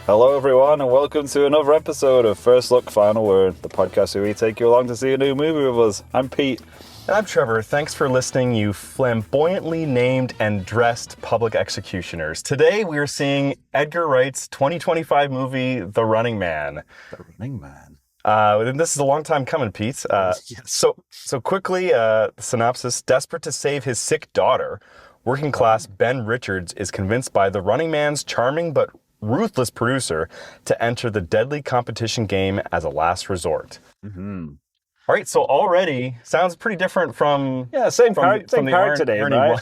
Hello, everyone, and welcome to another episode of First Look, Final Word, the podcast where we take you along to see a new movie with us. I'm Pete. And I'm Trevor. Thanks for listening, you flamboyantly named and dressed public executioners. Today we are seeing Edgar Wright's 2025 movie, The Running Man. The Running Man. This is a long time coming, Pete. Yes. So quickly, the synopsis. Desperate to save his sick daughter, working class Ben Richards is convinced by the Running Man's charming but ruthless producer to enter the deadly competition game as a last resort. Mm-hmm. All right, so already sounds pretty different from Same card today, Ernie right? one.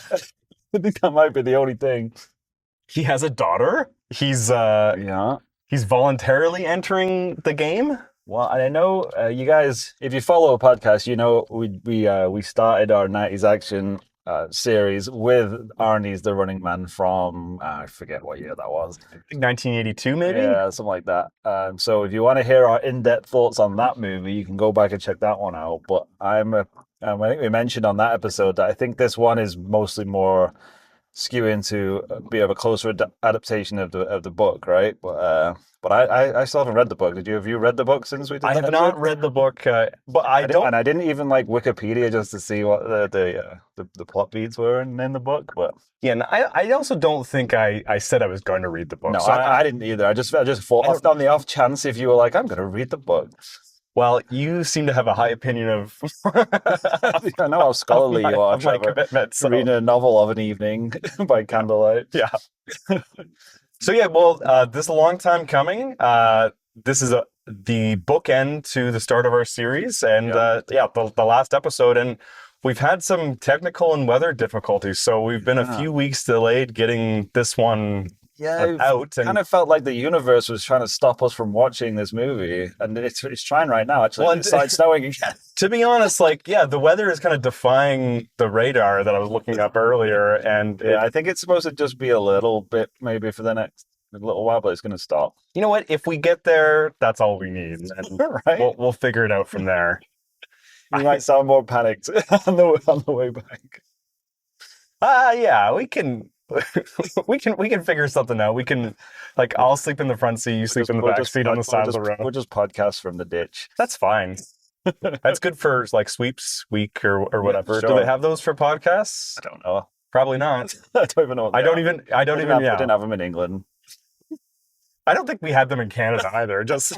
I think that might be the only thing. He has a daughter. He's Yeah. he's voluntarily entering the game. Well, I know you guys, if you follow a podcast, you know we started our 90s action series with Arnie's The Running Man from, I forget what year that was. I think 1982, maybe? Yeah, something like that. So if you want to hear our in-depth thoughts on that movie, you can go back and check that one out. But I think we mentioned on that episode that I think this one is mostly more skewing to be of a closer adaptation of the book, right? But I still haven't read the book. Have you read the book since we did I that have not episode? read the book, but I don't. And I didn't even like Wikipedia just to see what the plot beats were in the book. But Yeah, and I also don't think I said I was going to read the book. no, So I didn't either. I just thought on the off chance if you were like, I'm going to read the book. Well, you seem to have a high opinion of I know how scholarly you are, of my Trevor. commitment. So. Reading a novel of an evening by candlelight. Yeah. So yeah, well, this is a long time coming. This is the bookend to the start of our series, and the last episode, and we've had some technical and weather difficulties, so we've been a few weeks delayed getting this one out. And kind of felt like the universe was trying to stop us from watching this movie, and it's trying right now. Actually, Well, it's started snowing again. To be honest, the weather is kind of defying the radar that I was looking up earlier, and I think it's supposed to just be a little bit, maybe for the next little while, but it's going to stop. you know what? If we get there, that's all we need, and Right? we'll figure it out from there. You might sound more panicked on the way back. Yeah, we can. we can figure something out. We can, I'll sleep in the front seat, you sleep in the back seat on the side of the road. We'll just podcast from the ditch. That's fine. That's good for sweeps week or whatever. Sure. Do they have those for podcasts? I don't know. Probably not. I don't even know. I don't even. We didn't have them in England. I don't think we had them in Canada either. Just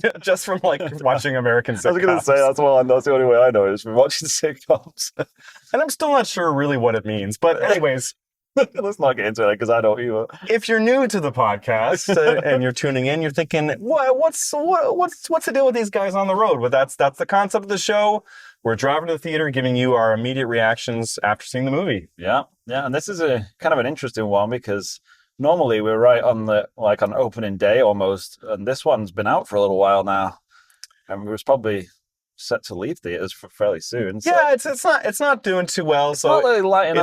from watching American sitcoms. I was going to say that's the only way I know it is from watching sitcoms. And I'm still not sure really what it means. But anyways. Let's not get into it because I don't either. If you're new to the podcast and you're tuning in, you're thinking, what's the deal with these guys on the road? Well, that's the concept of the show. We're driving to the theater, giving you our immediate reactions after seeing the movie. Yeah, and this is a kind of an interesting one because normally we're right on on opening day almost, and this one's been out for a little while now, and we was probably set to leave theaters for fairly soon. So. Yeah, it's not doing too well. It's not really lighting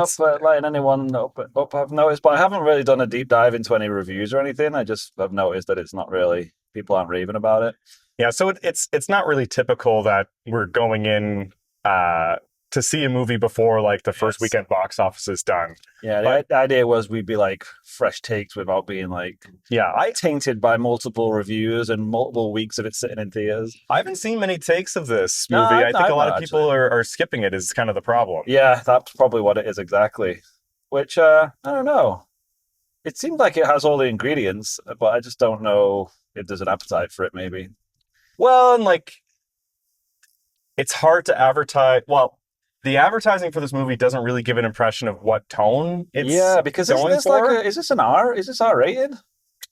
anyone up. I've noticed, but I haven't really done a deep dive into any reviews or anything. I just have noticed that it's not really, people aren't raving about it. Yeah, so it's not really typical that we're going in to see a movie before the first weekend box office is done. Yeah, the idea was we'd be fresh takes without being tainted by multiple reviews and multiple weeks of it sitting in theaters. I haven't seen many takes of this movie. I think a lot of people are skipping it is kind of the problem. Yeah, that's probably what it is exactly. Which, I don't know. It seems like it has all the ingredients, but I just don't know if there's an appetite for it, maybe. Well, and it's hard to advertise. Well, the advertising for this movie doesn't really give an impression of what tone it's because going is this an R? Is this R rated?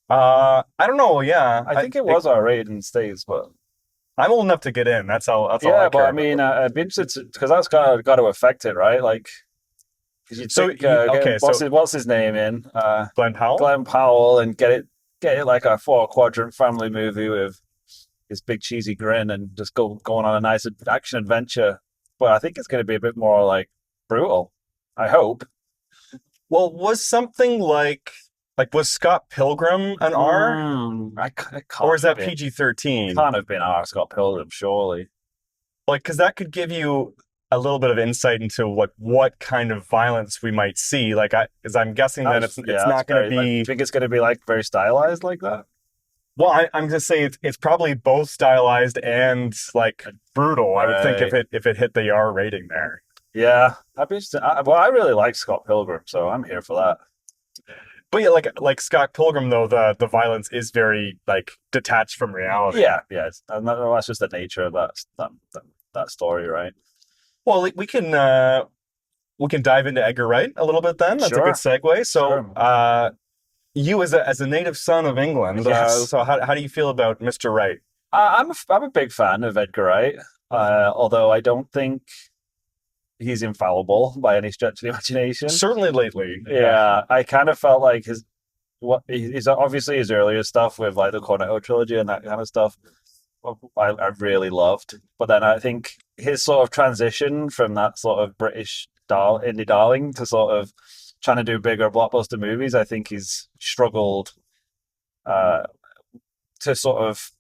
I don't know. Yeah, I think it was R rated in the States, but I'm old enough to get in. That's all. That's all. Yeah, but I mean, I'd be interested because that's got to affect it, right? What's his name in? Glen Powell. Glen Powell, and get it like a 4-quadrant family movie with his big cheesy grin and just going on a nice action adventure. But I think it's going to be a bit more brutal. I hope. Well, was something was Scott Pilgrim an R? Or is that PG-13? It can't have been R. Scott Pilgrim, surely. Because that could give you a little bit of insight into what kind of violence we might see. Because I'm guessing that it's not going to be. I think it's going to be very stylized like that. Well, I'm just saying it's probably both stylized and like brutal. I would think Right. if it hit the R rating there. Yeah, well, I really like Scott Pilgrim, so I'm here for that. But yeah, like Scott Pilgrim though, the violence is very like detached from reality. Yeah, yeah. That's just the nature of that story, right? Well, we can dive into Edgar Wright a little bit then. That's a good Sure, segue. So, sure. you as a native son of England, Yes. so how do you feel about Mr. Wright? I'm a big fan of Edgar Wright, although I don't think he's infallible by any stretch of the imagination. Certainly lately. Yeah, I kind of felt like his obviously his earlier stuff with like the Cornetto trilogy and that kind of stuff. I really loved, but then I think his sort of transition from that sort of British indie darling to sort of trying to do bigger blockbuster movies, I think he's struggled uh, to sort of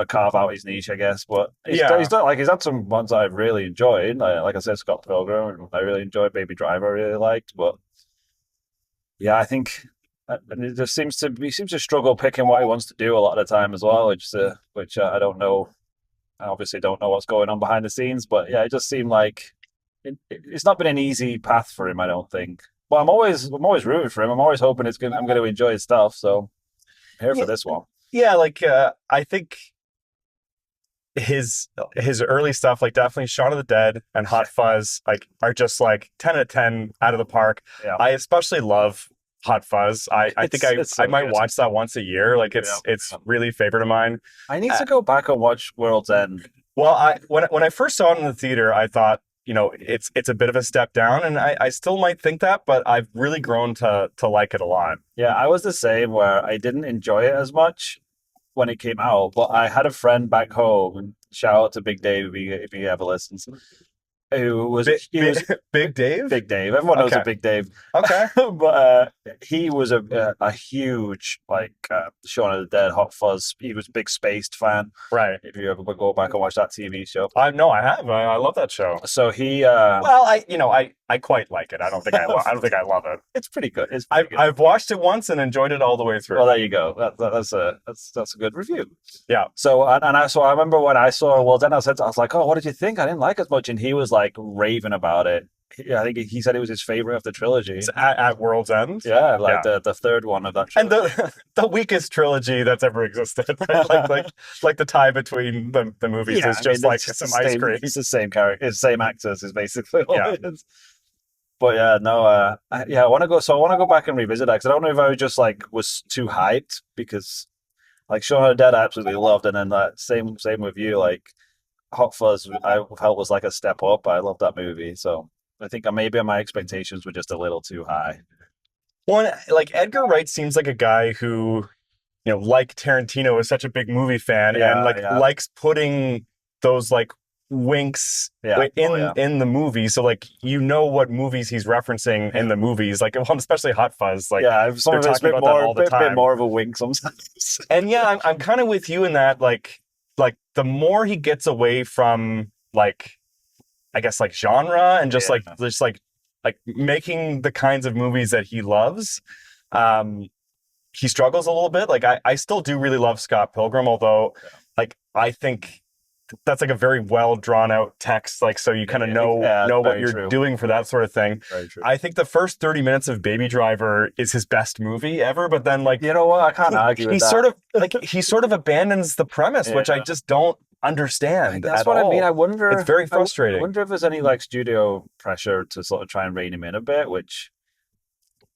carve out his niche, I guess. But Yeah. he's done like he's had some ones that I've really enjoyed. Like I said, Scott Pilgrim, I really enjoyed. Baby Driver, I really liked. But yeah, I think and it just he seems to struggle picking what he wants to do a lot of the time as well, which I don't know. I obviously don't know what's going on behind the scenes, but yeah, it just seemed like it's not been an easy path for him. I don't think. But I'm always rooting for him. I'm always hoping I'm going to enjoy his stuff. So I'm here Yeah, for this one. yeah, like I think his early stuff, like definitely Shaun of the Dead and Hot Fuzz, like are just like 10 out of 10 out of the park. Yeah, I especially love Hot Fuzz. I think it's so I might good. watch that once a year. Like Yeah. it's really a favorite of mine. I need Uh, to go back and watch World's End. well, I when I first saw it in the theater, I thought, you know, it's a bit of a step down, and I still might think that, but I've really grown to like it a lot. Yeah, I was the same where I didn't enjoy it as much when it came out, but I had a friend back home, and shout out to Big Dave if he ever listens, he was Big Dave? Big Dave. Everyone knows Okay. a Big Dave. Okay. But he was a huge like Shaun of the Dead, Hot Fuzz. He was a big Spaced fan. Right. If you ever go back and watch that TV show, I know I have. I love that show. so he Well, I quite like it. I don't think I don't think I love it. it's pretty good. It's pretty good. I've watched it once and enjoyed it all the way through. Well, there you go. That's a good review. Yeah. So I remember when I saw World's End, I was like, oh, what did you think? I didn't like it as much, and he was like raving about it. I think he said it was his favorite of the trilogy. It's at World's End. Yeah, like the third one of that trilogy. And the weakest trilogy that's ever existed. Right? Like the tie between the movies is just like some ice cream. It's the same character, it's the same actors, is basically all Yeah. it is. But yeah, no, I want to go. So I want to go back and revisit that because I don't know if I just like was too hyped because like Shaun of the Dead I absolutely loved, and then that same with you, like Hot Fuzz I felt was like a step up. I love that movie, so I think maybe my expectations were just a little too high. One, like Edgar Wright seems like a guy who, you know, like Tarantino is such a big movie fan and like likes putting those like winks in the movie, so like you know what movies he's referencing in the movies, like especially Hot Fuzz, like some of it's a bit more of a wink sometimes. And yeah, I'm kind of with you in that, like the more he gets away from like I guess like genre and just like making the kinds of movies that he loves, he struggles a little bit. Like I still do really love Scott Pilgrim, although like I think that's like a very well drawn out text, like so you kind of know what you're doing for that sort of thing. Very true. I think the first 30 minutes of Baby Driver is his best movie ever, but then like you know what, I can't argue with that. He sort of abandons the premise, which I just don't understand. That's what I mean. I wonder. It's very frustrating. I wonder if there's any like studio pressure to sort of try and rein him in a bit, which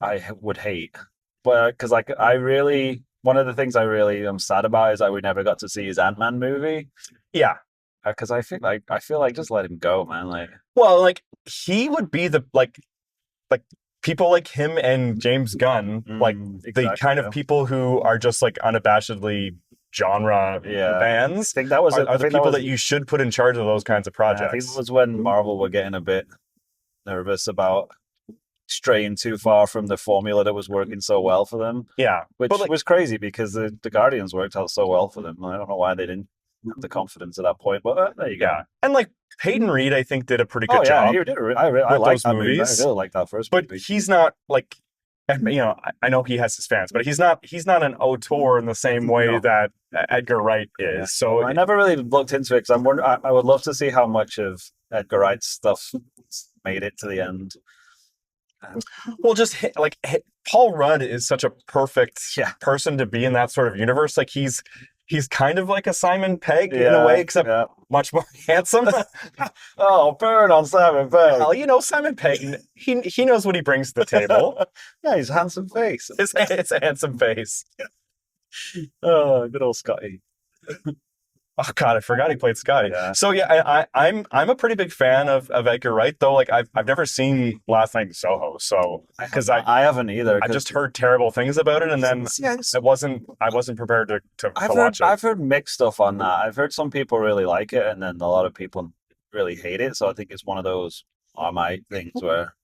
I would hate. But because like one of the things I really am sad about is that we never got to see his Ant-Man movie. Yeah, because I feel like just let him go, man. Like, well, like he would be the like people like him and James Gunn, like the kind of people who are just like unabashedly genre fans. I think that was are the people that you should put in charge of those kinds of projects. I think it was when Marvel were getting a bit nervous about straying too far from the formula that was working so well for them. Yeah, which was crazy because the Guardians worked out so well for them. I don't know why they didn't have the confidence at that point, but there you go. And like Peyton Reed, I think did a pretty good job. He did. I like that movies. I really like that first but movie. He's not like and I know he has his fans, but he's not an auteur in the same way No. that Edgar Wright is. Yeah. So I never really looked into it because I would love to see how much of Edgar Wright's stuff made it to the end. well, just Paul Rudd is such a perfect Yeah. person to be in that sort of universe. Like he's kind of like a Simon Pegg in a way, except much more handsome. Oh, burn on Simon Pegg. Well, Simon Pegg, he knows what he brings to the table. Yeah, he's a handsome face. It's a handsome face. Oh, good old Scotty. Oh God, I forgot he played Scotty. Yeah. So yeah, I'm a pretty big fan of Edgar Wright, though. Like I've never seen Last Night in Soho, so because I haven't either. I just heard terrible things about it, and then I wasn't prepared to watch it. I've heard mixed stuff on that. I've heard some people really like it, and then a lot of people really hate it. So I think it's one of those Marmite things where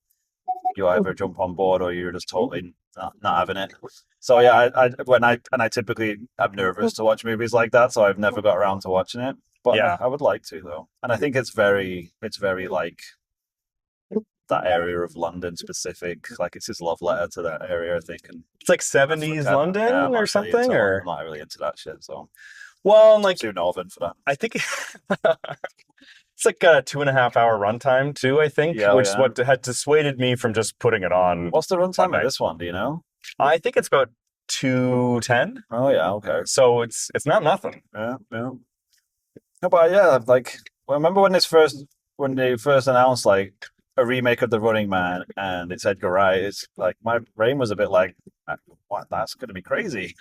you either jump on board or you're just totally not having it. So yeah, I typically am nervous to watch movies like that, so I've never got around to watching it. But Yeah. I would like to though, and I think it's very like that area of London specific. Like it's his love letter to that area, I think. And It's like 70s I'm London not or really something, into- or I'm not really into that shit. So well, like too northern for that. I think it's like a 2.5 hour runtime too. I think, Yeah, which is yeah. what had dissuaded me from just putting it on. What's the runtime Okay. of this one? Do you know? I think it's about 2:10, Oh yeah, okay. so it's not nothing. Yeah. No, but yeah, like I remember when they first announced like a remake of The Running Man and it's Edgar Wright. It's like my brain was a bit like, what? That's going to be crazy.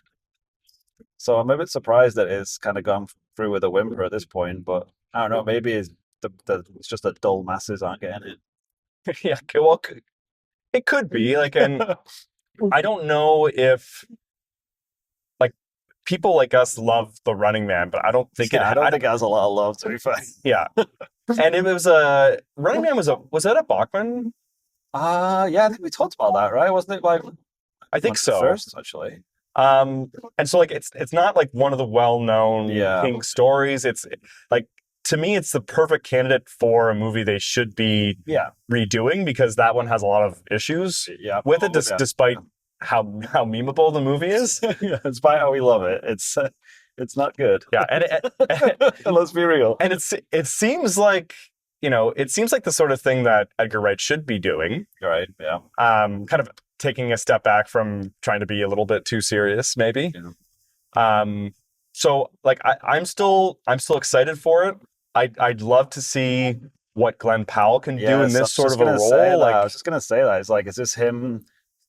So I'm a bit surprised that it's kind of gone through with a whimper at this point. But I don't know. Maybe it's it's just the dull masses aren't getting it. Yeah, well, it could be like, and I don't know if like people like us love The Running Man, but I don't think I don't think it has a lot of love, to be fair. Yeah, and it was Running Man was that a Bachman? Yeah, I think we talked about that, right? Wasn't it like I think so. first, actually. And so like it's not like one of the well-known Yeah. King stories. It's like, to me, it's the perfect candidate for a movie they should be Yeah. redoing, because that one has a lot of issues Yeah. with it, Yeah. despite how memeable the movie is. Yeah, despite how we love it, it's not good. Yeah, and Let's be real. and it seems like the sort of thing that Edgar Wright should be doing. Right. Yeah. Kind of taking a step back from trying to be a little bit too serious, maybe. Yeah. So like I'm still excited for it. I'd love to see what Glen Powell can do in this sort of a role. I was just gonna say that. It's like, is this him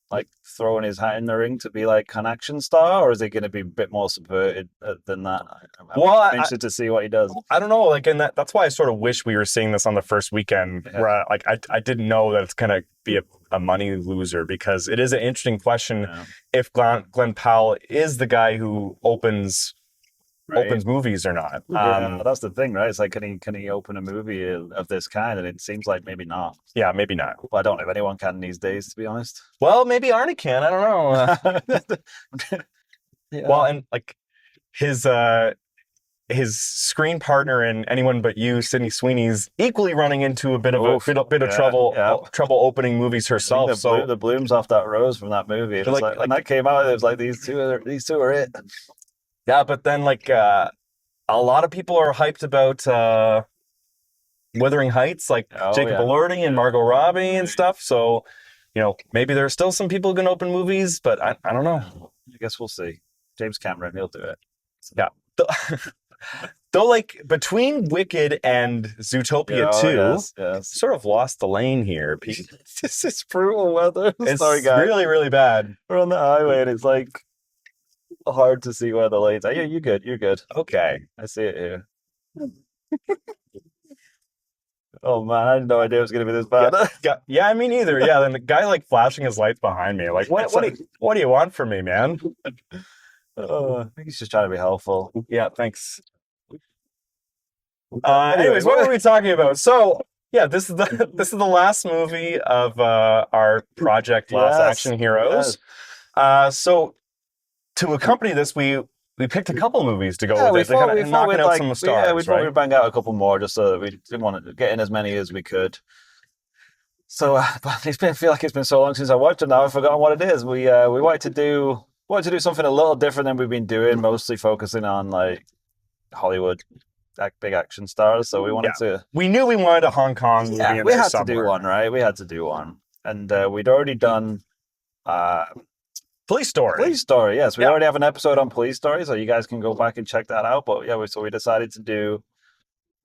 like throwing his hat in the ring to be like an action star, or is he going to be a bit more subverted than that? I'm interested to see what he does. I don't know. Like, and that's why I sort of wish we were seeing this on the first weekend, where like I didn't know that it's gonna be a money loser, because it is an interesting question if Glen Powell is the guy who opens movies or not. That's the thing, right? It's like, can he open a movie of this kind? And it seems like maybe not. Yeah, maybe not. Well, I don't know if anyone can these days, to be honest. Well, maybe Arnie can. I don't know. Well, and like his screen partner in Anyone But You, Sydney Sweeney's equally running into a bit of trouble opening movies herself. So the blooms off that rose from that movie. It was like when that came out, it was like these two are it. Yeah, but then like a lot of people are hyped about Wuthering Heights, like Jacob Elordi and Margot Robbie and stuff. So, maybe there's still some people who can open movies, but I don't know. I guess we'll see. James Cameron, he'll do it. Yeah. Though, like, between Wicked and Zootopia 2, sort of lost the lane here. This is brutal weather. It's Sorry, guys. really, really bad. We're on the highway and it's like hard to see where the lanes are. Yeah, you're good. You're good. Okay. I see it here. Oh man, I had no idea it was going to be this bad. Yeah, me neither. Yeah, then the guy like flashing his lights behind me. Like, what do you want from me, man? I think he's just trying to be helpful. Yeah, thanks. Anyways, what were we talking about? So, yeah, this is the last movie of our project, Last Action Heroes. So, to accompany this, we picked a couple movies to go with it. To knocking out some stars. Yeah, we thought we'd bang out a couple more just so that we didn't want to get in as many as we could. So I feel like it's been so long since I watched it now. I've forgotten what it is. We wanted to do something a little different than we've been doing, mostly focusing on like Hollywood big action stars. So we wanted to. We knew we wanted a Hong Kong movie Yeah, in we there had to somewhere. do one, right? We had to do one, and we'd already done uh, Police Story. Police Story. Yes, we Yeah. already have an episode on Police Story, so you guys can go back and check that out. But yeah, so we decided to do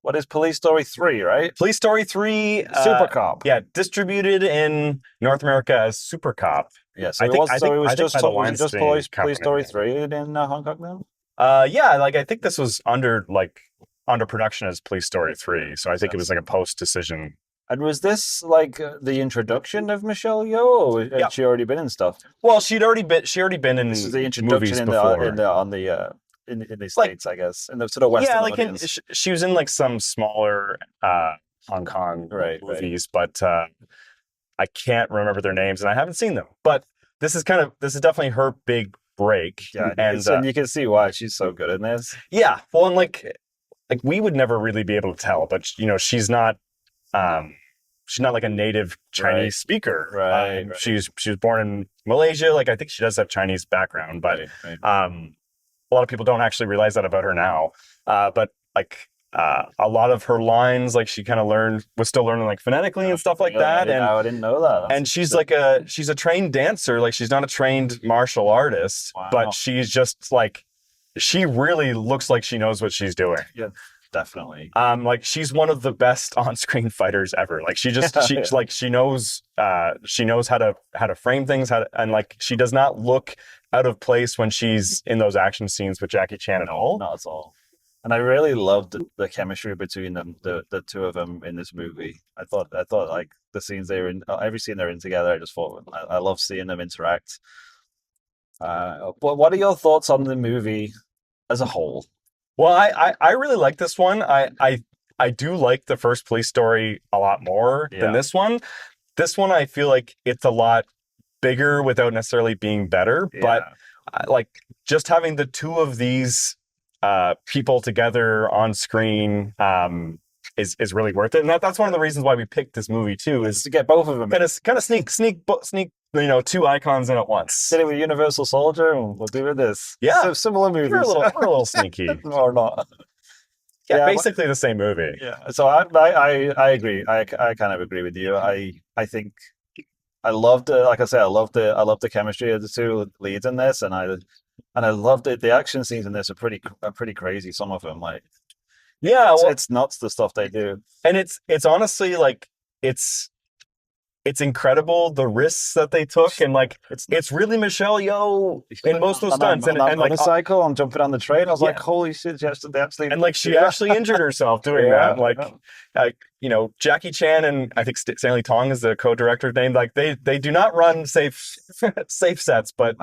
what is Police Story 3, right? Police Story 3. Supercop. Yeah, distributed in North America as Supercop. Yeah, so I think it was by the just Weinstein Police Company. Story 3 in Hong Kong then? Yeah, like I think this was under production as Police Story 3, so I think it was like a post decision. And was this like the introduction of Michelle Yeoh, or had she already been in stuff? Well, she'd already been in This is the movies introduction before. in the States, I guess, in the sort of Western audience. She was in like some smaller Hong Kong movies, but I can't remember their names and I haven't seen them. But this is definitely her big break. Yeah, and you can see why she's so good in this. Yeah, well, and like we would never really be able to tell, but she's not like a native Chinese speaker. Right. She was born in Malaysia. Like I think she does have Chinese background, but a lot of people don't actually realize that about her now. But like a lot of her lines, like she kind of was still learning like phonetically and stuff like that. I didn't know that. And she's she's a trained dancer. Like she's not a trained martial artist, but she's just like, she really looks like she knows what she's doing. Yeah, definitely. Like she's one of the best on-screen fighters ever. Like she knows how to frame things, and like she does not look out of place when she's in those action scenes with Jackie Chan at all. Not at all. And I really loved the chemistry between them, the two of them in this movie. I thought like the scenes they were in, every scene they're in together, I just thought I love seeing them interact. But what are your thoughts on the movie as a whole? Well, I really like this one. I do like the first Police Story a lot more than this one. This one, I feel like it's a lot bigger without necessarily being better. Yeah. But like just having the two of these people together on screen is really worth it. And that's one of the reasons why we picked this movie too, is to get both of them. Kind of sneak two icons in at once. Did it with Universal Soldier, and we'll do with this. Yeah, so similar movies. We're a little sneaky, or not. Yeah, basically the same movie. Yeah, so I agree. I kind of agree with you. I think I loved, like I said, I loved the chemistry of the two leads in this, and I loved it. The action scenes in this are pretty crazy. Some of them, like, yeah, it's nuts the stuff they do, and it's honestly like it's incredible the risks that they took, and like it's really Michelle Yeoh in most of those stunts, and like motorcycle and jumping on the train. I was like, holy shit! They actually, and like she actually injured herself doing that. Like, Jackie Chan and I think Stanley Tong is the co-director's name. Like they do not run safe sets, but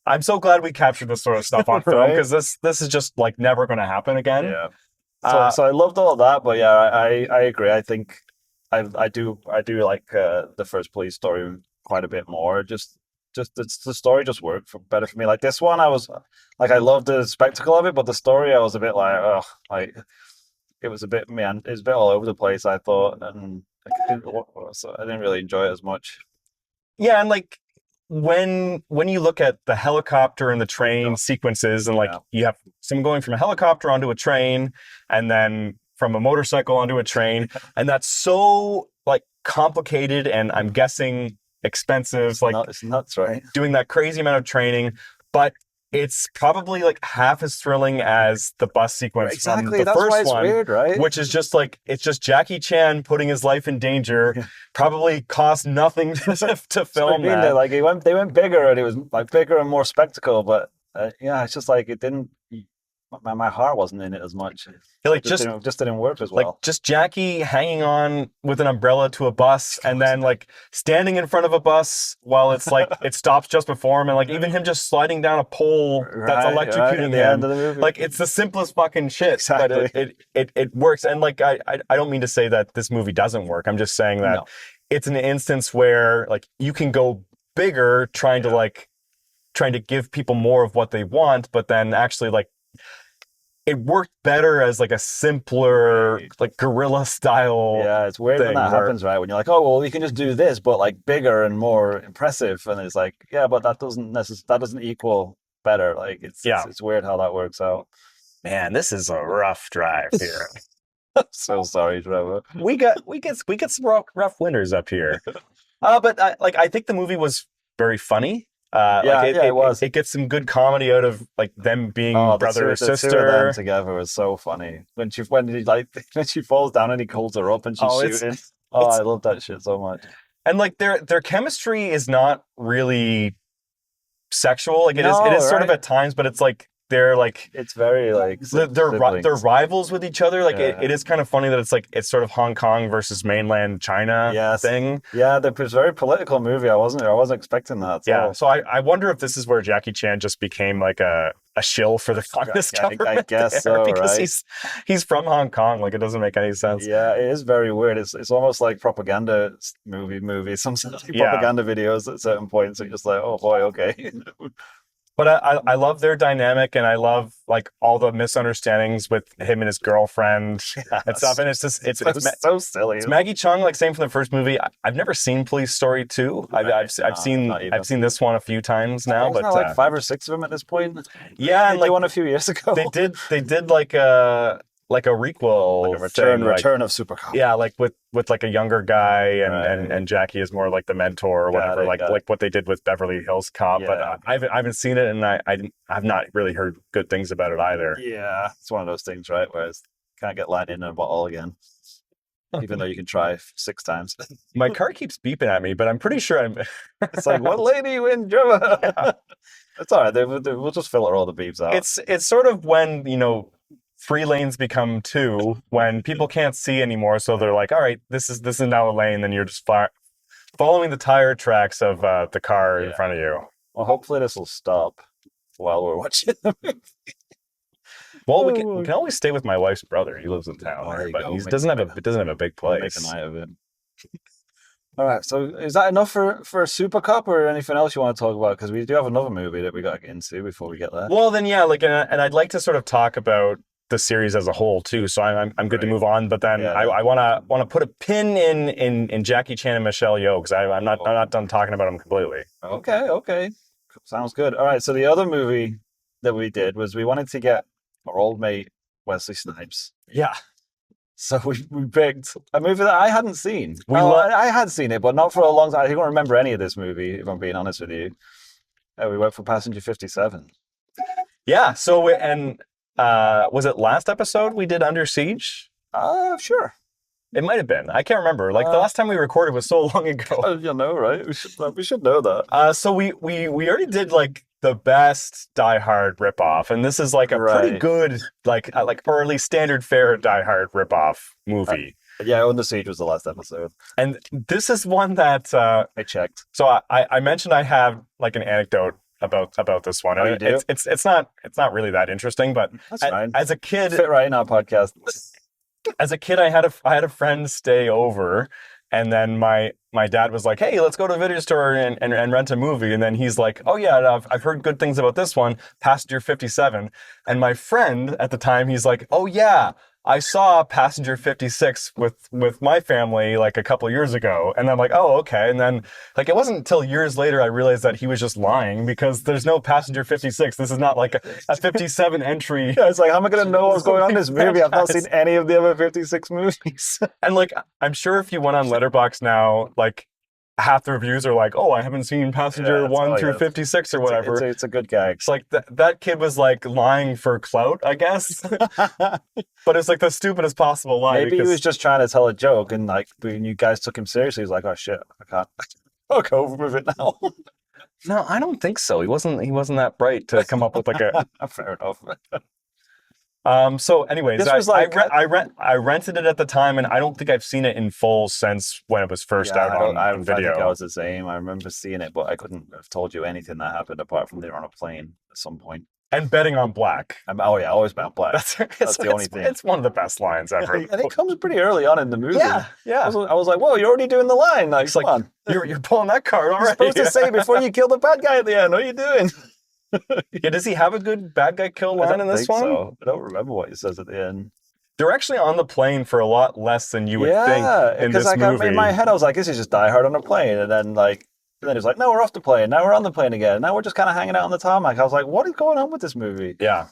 I'm so glad we captured this sort of stuff on film, because this is just like never going to happen again. Yeah. So I loved all of that, but yeah, I agree. I think I do like the first Police Story quite a bit more. Just the story just worked better for me. Like this one, I was like, I loved the spectacle of it, but the story, I was a bit like, oh, like it was a bit all over the place, I thought, and so I didn't really enjoy it as much. Yeah, and like when you look at the helicopter and the train sequences, and like you have someone going from a helicopter onto a train, and then from a motorcycle onto a train, and that's so like complicated, and I'm guessing expensive. It's nuts, right? Doing that crazy amount of training, but it's probably like half as thrilling as the bus sequence from the first one, weird, right? Which is just like, it's just Jackie Chan putting his life in danger. Probably cost nothing to film that. Like they went bigger, and it was like bigger and more spectacle, but it's just like it didn't. My heart wasn't in it as much. Like just didn't work as well. Like just Jackie hanging on with an umbrella to a bus, and then like standing in front of a bus while it's like it stops just before him, and like even him just sliding down a pole that's electrocuting him. End of the movie. Like it's the simplest fucking shit. Exactly. But it works. And like I don't mean to say that this movie doesn't work. I'm just saying that it's an instance where like you can go bigger trying to give people more of what they want, but then actually like it worked better as like a simpler, like guerrilla style Yeah, it's weird when thing that where, happens, right? When you're like, oh, well, we can just do this, but like bigger and more impressive, and it's like, yeah, but that doesn't equal better. Like yeah, it's weird how that works out. man, this is a rough drive here. So sorry, Trevor. We get some rough winners up here. But I think the movie was very funny. Yeah, yeah, it was. It gets some good comedy out of like them being Oh, brother or the two of them sister. together was so funny. When she falls down and he holds her up and she's Oh, shooting. Oh, I love that shit so much. and like their chemistry is not really sexual. Like it No, is sort of right? at times, but it's like they're like It's very like they're siblings. rivals with each other. Like Yeah. it is kind of funny that it's sort of Hong Kong versus mainland China Yes. thing. Yeah, it was a very political movie. I wasn't expecting that at Yeah. all. So I wonder if this is where Jackie Chan just became like a shill for the communist government. I guess there, so, because right? he's from Hong Kong. Like it doesn't make any sense. Yeah, it is very weird. It's almost like propaganda movie. Some like Yeah. propaganda videos at certain points. You're just like, oh boy, okay. But I love their dynamic, and I love like all the misunderstandings with him and his girlfriend and stuff. And it's just it's so silly. It's Maggie Chung, like same from the first movie. I've never seen Police Story 2. I've seen this one a few times now, Isn't but there like 5 or 6 of them at this point. yeah, and They like won a few years ago. they did like a requel, Like a return thing, of Supercop. yeah, like with like a younger guy, and, Right. and Jackie is more like the mentor or whatever, like what they did with Beverly Hills Cop. Yeah. But I haven't seen it, and I've not really heard good things about it either. Yeah, it's one of those things, right? Whereas can't get lightning in a bottle again, even though you can try 6 times. My car keeps beeping at me, but I'm pretty sure I'm. It's like, what lady win, Trevor? It's all right. We'll just filter all the beeps out. It's sort of when 3 lanes become 2 when people can't see anymore, so they're like, all right, this is now a lane, then you're just following the tire tracks of the car in front of you. Well, hopefully this will stop while we're watching the movie. Well, we can always stay with my wife's brother. He lives in town, There you but go. he doesn't have a big Make place. a night of it. All right, so is that enough for Supercop or anything else you want to talk about? Because we do have another movie that we got to get into before we get there. Well, then yeah, like, and I'd like to sort of talk about the series as a whole too. So I'm good to move on, but then I want to put a pin in Jackie Chan and Michelle Yeoh, because I'm not done talking about them completely. Okay. Sounds good. All right, so the other movie that we did was we wanted to get our old mate Wesley Snipes. Yeah. So we picked a movie that I hadn't seen. I I had seen it, but not for a long time. I don't remember any of this movie, if I'm being honest with you. We went for Passenger 57. Yeah. So was it last episode we did Under Siege? Sure. It might have been. I can't remember. Like the last time we recorded was so long ago. You know, right? We should know that. So we already did like the best Die Hard ripoff, and this is like a pretty good like early standard fare Die Hard ripoff movie. Yeah, Under Siege was the last episode, and this is one that I checked. So I mentioned I have like an anecdote about this one. Oh, you do? It's not really that interesting, but that's fine. As a kid, fit right in our podcast. As a kid, I had a friend stay over, and then my dad was like, "Hey, let's go to the video store and rent a movie." And then he's like, "Oh yeah, I've heard good things about this one, Passenger 57." And my friend at the time, he's like, "Oh yeah, I saw Passenger 56 with my family like a couple years ago." And I'm like, "Oh, okay." And then like it wasn't until years later I realized that he was just lying, because there's no Passenger 56. This is not like a 57 entry. Yeah, it's like, how am I going to know what's going on in this movie? I've not seen any of the other 56 movies. And like, I'm sure if you went on Letterboxd now, like half the reviews are like, "Oh, I haven't seen Passenger 1 through 56 or whatever." It's a good gag. It's like that kid was like lying for clout, I guess. But it's like the stupidest possible lie. Maybe he was just trying to tell a joke, and like when you guys took him seriously, he's like, "Oh shit, I can't. I'll go over with it now." No, I don't think so. He wasn't that bright to come up with like a. Fair enough. So anyways, This was like I rented it at the time, and I don't think I've seen it in full since when it was first out on video. I think I was the same. I remember seeing it, but I couldn't have told you anything that happened apart from they were on a plane at some point. And betting on black. Oh yeah, always bet black. That's the only thing. It's one of the best lines ever. And it comes pretty early on in the movie. Yeah. I was like, whoa, you're already doing the line. Like, come on. You're pulling that card already. You're supposed to say before you kill the bad guy at the end. What are you doing? Yeah, does he have a good bad guy kill line in this one? So. I don't remember what he says at the end. They're actually on the plane for a lot less than you would think in because this movie. in my head I was like, this is just Die Hard on a plane, and then it's like, no, we're off the plane. Now we're on the plane again. Now we're just kind of hanging out on the tarmac. I was like, what is going on with this movie? Yeah.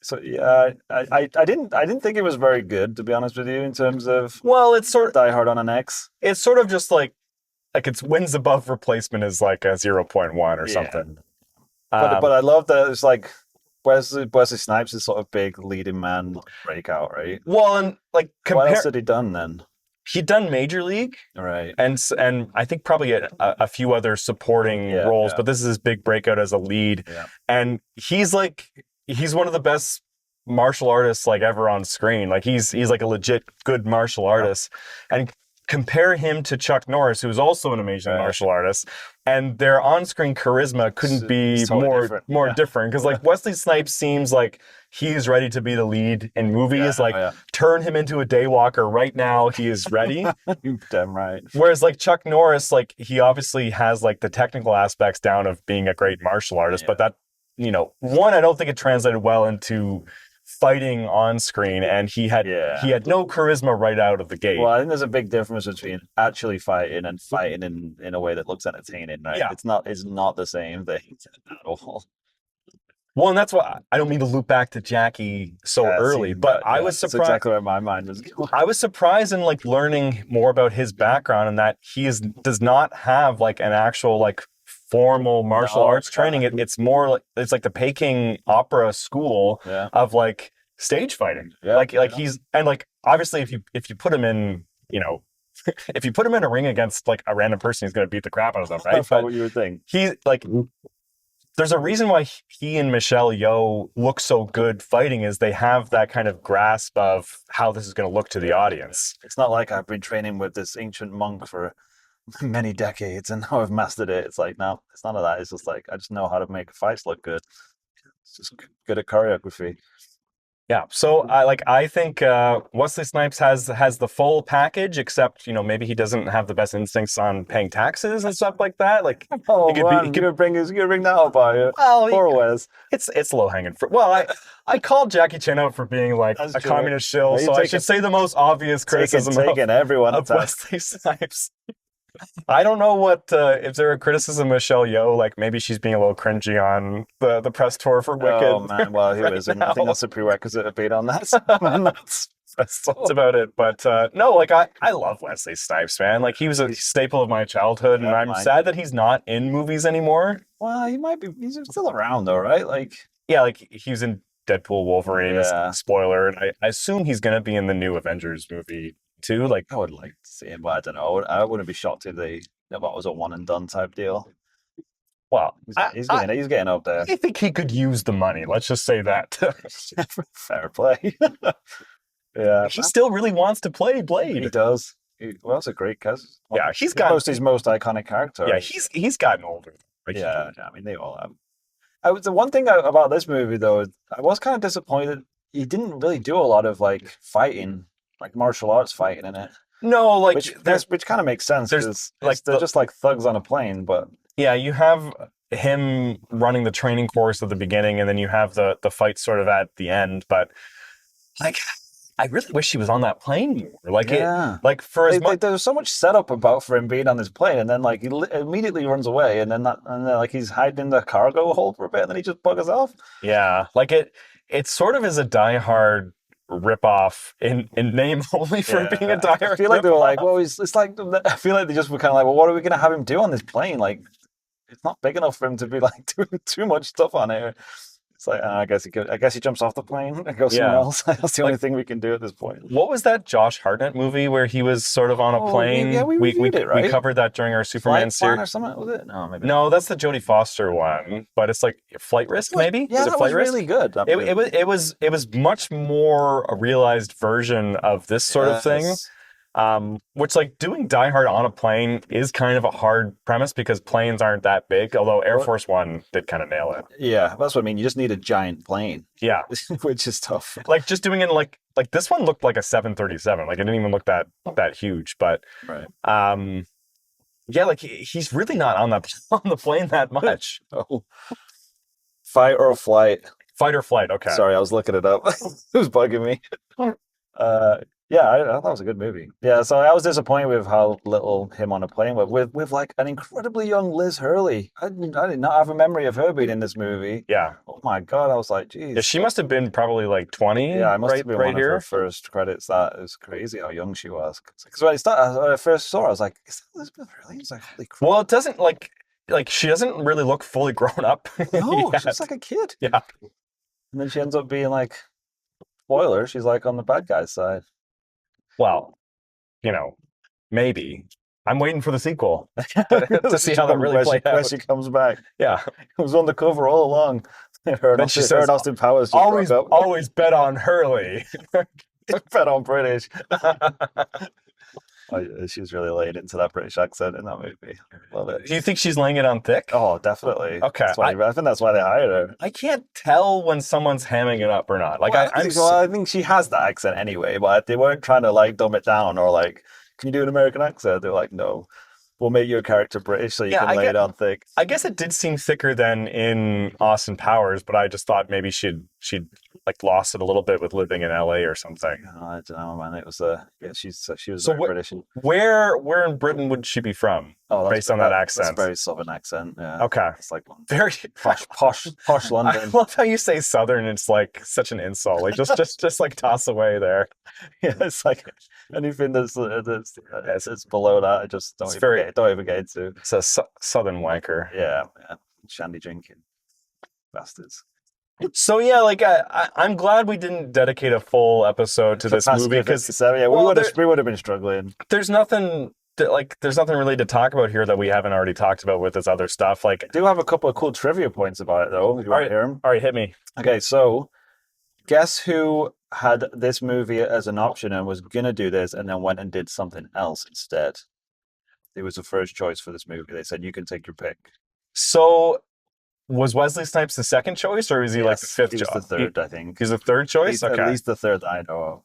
So yeah, I didn't think it was very good, to be honest with you, in terms of it's sort of Die Hard on an X. It's sort of just like its wins above replacement is like a 0.1 or something. But I love that it's like Wesley Snipes is sort of big leading man breakout, right? Well, and like what else had he done then? He'd done Major League, right? And I think probably a few other supporting roles, but this is his big breakout as a lead. Yeah. And he's one of the best martial artists like ever on screen. Like he's like a legit good martial artist, and compare him to Chuck Norris, who's also an amazing martial artist, and their on-screen charisma couldn't be totally more different. Because like Wesley Snipes seems like he's ready to be the lead in movies. Turn him into a daywalker right now. He is ready. You're damn right. Whereas like Chuck Norris, like he obviously has like the technical aspects down of being a great martial artist, but that, one, I don't think it translated well into fighting on screen, and he had no charisma right out of the gate. Well, I think there's a big difference between actually fighting and fighting in a way that looks entertaining, right? Yeah. It's not the same thing at all. Well, and that's why I don't mean to loop back to Jackie so early, but I was surprised. That's exactly where my mind was going. I was surprised in like learning more about his background, and that he does not have like an actual like formal martial arts training. It's more like it's like the Peking Opera School of like stage fighting. He's, and like obviously if you put him in, if you put him in a ring against like a random person, he's going to beat the crap out of them, right? That's what you would think. He's like, there's a reason why he and Michelle Yeoh look so good fighting, is they have that kind of grasp of how this is going to look to the audience. It's not like I've been training with this ancient monk for many decades and now I've mastered it. It's like, no, it's none of that. It's just like, I just know how to make fights look good. It's just good at choreography. Yeah, so I think Wesley Snipes has the full package, except maybe he doesn't have the best instincts on paying taxes and stuff like that. Like, he could bring that up, are you? Well, poor Wes. It's low hanging fruit. Well, I called Jackie Chan out for being like a communist shill, so I should say the most obvious criticism of Wesley Snipes. I don't know what if there a criticism of Michelle Yeoh, like maybe she's being a little cringy on the press tour for Wicked. Oh man, well who isn't? I think that's a prerequisite of being on that. That's about it. But no, like I love Wesley Snipes, man. Like he was a staple of my childhood, and I'm sad that he's not in movies anymore. Well, he might be. He's still around though, right? Like like he was in Deadpool, Wolverine. Spoiler, and I assume he's gonna be in the new Avengers movie too. Like I would like to see him, but I don't know. I wouldn't be shocked if that was a one and done type deal. Well, he's getting up there. I think he could use the money. Let's just say that. Fair play. Yeah, he still really wants to play Blade. He does. Well, that's a great cast. Yeah, he's got his most iconic character. Yeah, he's gotten older. Right? Yeah, I mean they all have. The one thing about this movie though, I was kind of disappointed. He didn't really do a lot of like fighting, like martial arts fighting in it. No, like which kind of makes sense because like they're just like thugs on a plane. But yeah, you have him running the training course at the beginning, and then you have the fight sort of at the end. But like, I really wish he was on that plane more. Like there's so much setup for him being on this plane, and then like he immediately runs away, and then like he's hiding in the cargo hold for a bit, and then he just buggers off. Yeah, like it sort of is a Die Hard rip-off in name only for being a Die Hard. I feel like they were like, well, it's like I feel like they just were kind of like, well, what are we going to have him do on this plane? Like, it's not big enough for him to be like doing too much stuff on here. It's like, I guess he jumps off the plane and goes somewhere else. That's the only thing we can do at this point. What was that Josh Hartnett movie where he was sort of on a plane? Yeah, we reviewed it, right? We covered that during our Superman series. Or something, was it? No, maybe. No, that's the Jodie Foster one. But it's like Flight Risk, maybe. Yeah, that was really good. It was much more a realized version of this sort of thing. Which like doing Die Hard on a plane is kind of a hard premise because planes aren't that big, although Air Force One did kind of nail it. Yeah, that's what I mean. You just need a giant plane. Yeah. Which is tough. Like just doing it like this one looked like a 737. Like it didn't even look that huge, but right. Yeah, like he's really not on the plane that much. Oh. Fight or flight. Fight or flight. Okay. Sorry, I was looking it up. It was bugging me. Yeah, I thought it was a good movie. Yeah, so I was disappointed with how little him on a plane with like an incredibly young Liz Hurley. I did not have a memory of her being in this movie. Yeah. Oh my god, I was like, geez. Yeah, she must have been probably like 20. Yeah, I must right, have been right one here. of her first credits. That is crazy how young she was. Because when I first saw her, I was like, is that Elizabeth Hurley? It's like, holy crap. Well, it doesn't like she doesn't really look fully grown up. No, yet. she's like a kid. Yeah. And then she ends up being like, spoiler, she's like on the bad guy's side. Well, maybe. I'm waiting for the sequel to see how that really plays out. Where she comes back. Yeah. It was on the cover all along. Her and She says, Austin Powers just always bet on Hurley. bet on British. She was really laying into that British accent in that movie. Love it. Do you think she's laying it on thick? Oh, definitely. Okay. I think that's why they hired her. I can't tell when someone's hamming it up or not. Like I think she has that accent anyway, but they weren't trying to like dumb it down or like, can you do an American accent? They're like, no. We'll make your character British so you can lay it on thick. I guess it did seem thicker than in Austin Powers, but I just thought maybe she'd like lost it a little bit with living in LA or something. Oh, I don't know, man. It was she was very British. Where in Britain would she be from? Oh, based on that accent. That's a very southern accent. Yeah. Okay. It's like very posh London. I love how you say southern. It's like such an insult. Like just like toss away there. Yeah, it's like anything that's below that. I just don't even get into. It's a southern wanker. Yeah. Shandy drinking bastards. So yeah, like I'm glad we didn't dedicate a full episode to this movie because we would have been struggling. There's nothing really to talk about here that we haven't already talked about with this other stuff. Like, I do have a couple of cool trivia points about it though. If you want to hear them? All right, hit me. Okay, so guess who had this movie as an option and was gonna do this and then went and did something else instead? It was the first choice for this movie. They said you can take your pick. So was Wesley Snipes the second choice, or is he like the fifth? He was the third, I think. He's the third choice. At least the third that I know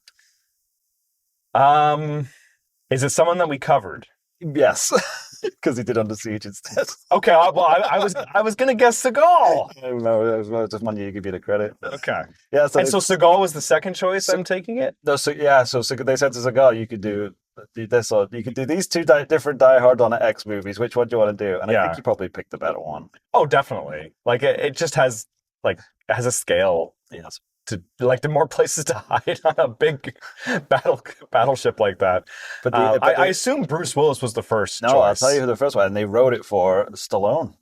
of. Is it someone that we covered? Yes, because he did Under Siege instead. Okay, well, I was gonna guess Seagal. No, I just wanted to give you the credit. Okay. Yeah. So Seagal was the second choice. I'm taking it. No. So they said to Seagal, you could do this, or you could do these two different Die Hard on X movies. Which one do you want to do? And I think you probably picked the better one. Oh, definitely. Like it just has a scale. Yes. To like the more places to hide on a big battleship like that. But I assume Bruce Willis was the first choice. I'll tell you who the first one. And they wrote it for Stallone.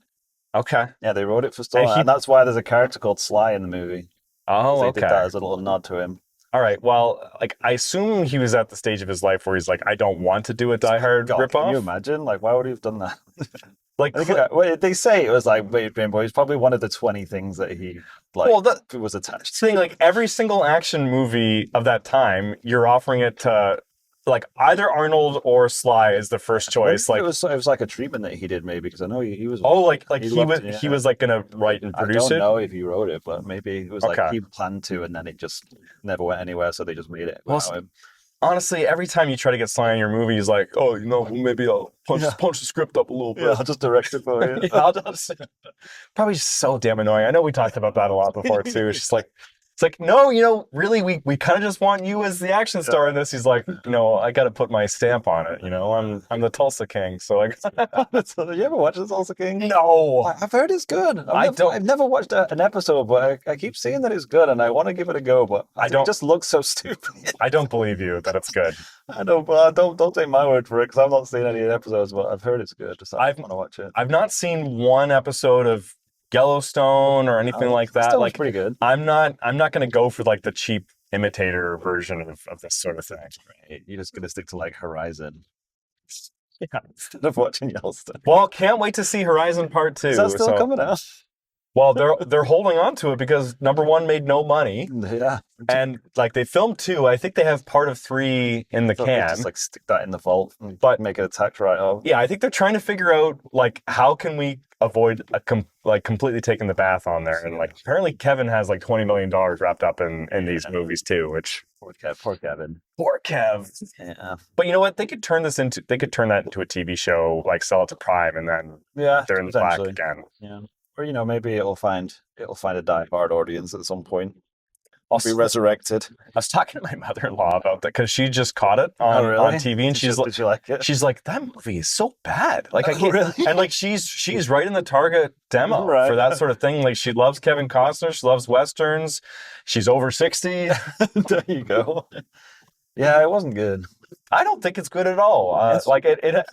Okay. Yeah, they wrote it for Stallone, and that's why there's a character called Sly in the movie. Oh, they okay. did that as a little nod to him. All right. Well, like I assume he was at the stage of his life where he's like, I don't want to do a Die Hard ripoff. Can you imagine? Like, why would he have done that? Like they say it was like Rainbow. It's probably one of the 20 things that he was attached to. Saying like every single action movie of that time, you're offering it to like either Arnold or Sly is the first choice. Like it was like a treatment that he did maybe because I know he was. Oh, he was like gonna write and produce it. I don't know if he wrote it, but maybe it was like he planned to, and then it just never went anywhere, so they just made it without him. Honestly, every time you try to get Sly in your movie, he's like, "Oh, maybe I'll punch the script up a little bit. Yeah, I'll just direct it for you." Probably just so damn annoying. I know we talked about that a lot before too. It's like, no, really, we kind of just want you as the action star in this. He's like, I got to put my stamp on it. I'm the Tulsa King, so I. You ever watch the Tulsa King? No, I've heard it's good. I've never watched an episode, but I keep seeing that it's good, and I want to give it a go. But it just looks so stupid. I don't believe you that it's good. I know, but don't take my word for it because I've not seen any episodes, but I've heard it's good. So I want to watch it. I've not seen one episode of Yellowstone or anything like that. Like pretty good. I'm not going to go for like the cheap imitator version of this sort of thing. Right. You're just going to stick to like Horizon. Yeah, instead of watching Yellowstone. Well, can't wait to see Horizon Part 2. Is that still coming out? Well, they're holding on to it because number 1 made no money. Yeah. And like they filmed 2. I think they have part of 3 in the can. Just like stick that in the vault and but make it a tax write-off. Yeah, I think they're trying to figure out like how can we avoid completely taking the bath on there. And like apparently Kevin has like $20 million wrapped up in these movies too, which poor Kevin. Poor Kev. Yeah. But you know what? They could turn that into a TV show, like sell it to Prime, and then they're in the black again. Yeah. or maybe it'll find a die-hard audience at some point. I'll be Also, resurrected. I was talking to my mother-in-law about that because she just caught it Oh, on really? TV, and Did she like it? she's like, that movie is so bad. Like I Oh, can't, really? and like she's right in the target demo Right. for that sort of thing. Like she loves Kevin Costner, she loves westerns, she's over 60. There you go. Yeah, it wasn't good. I don't think it's good at all. Like it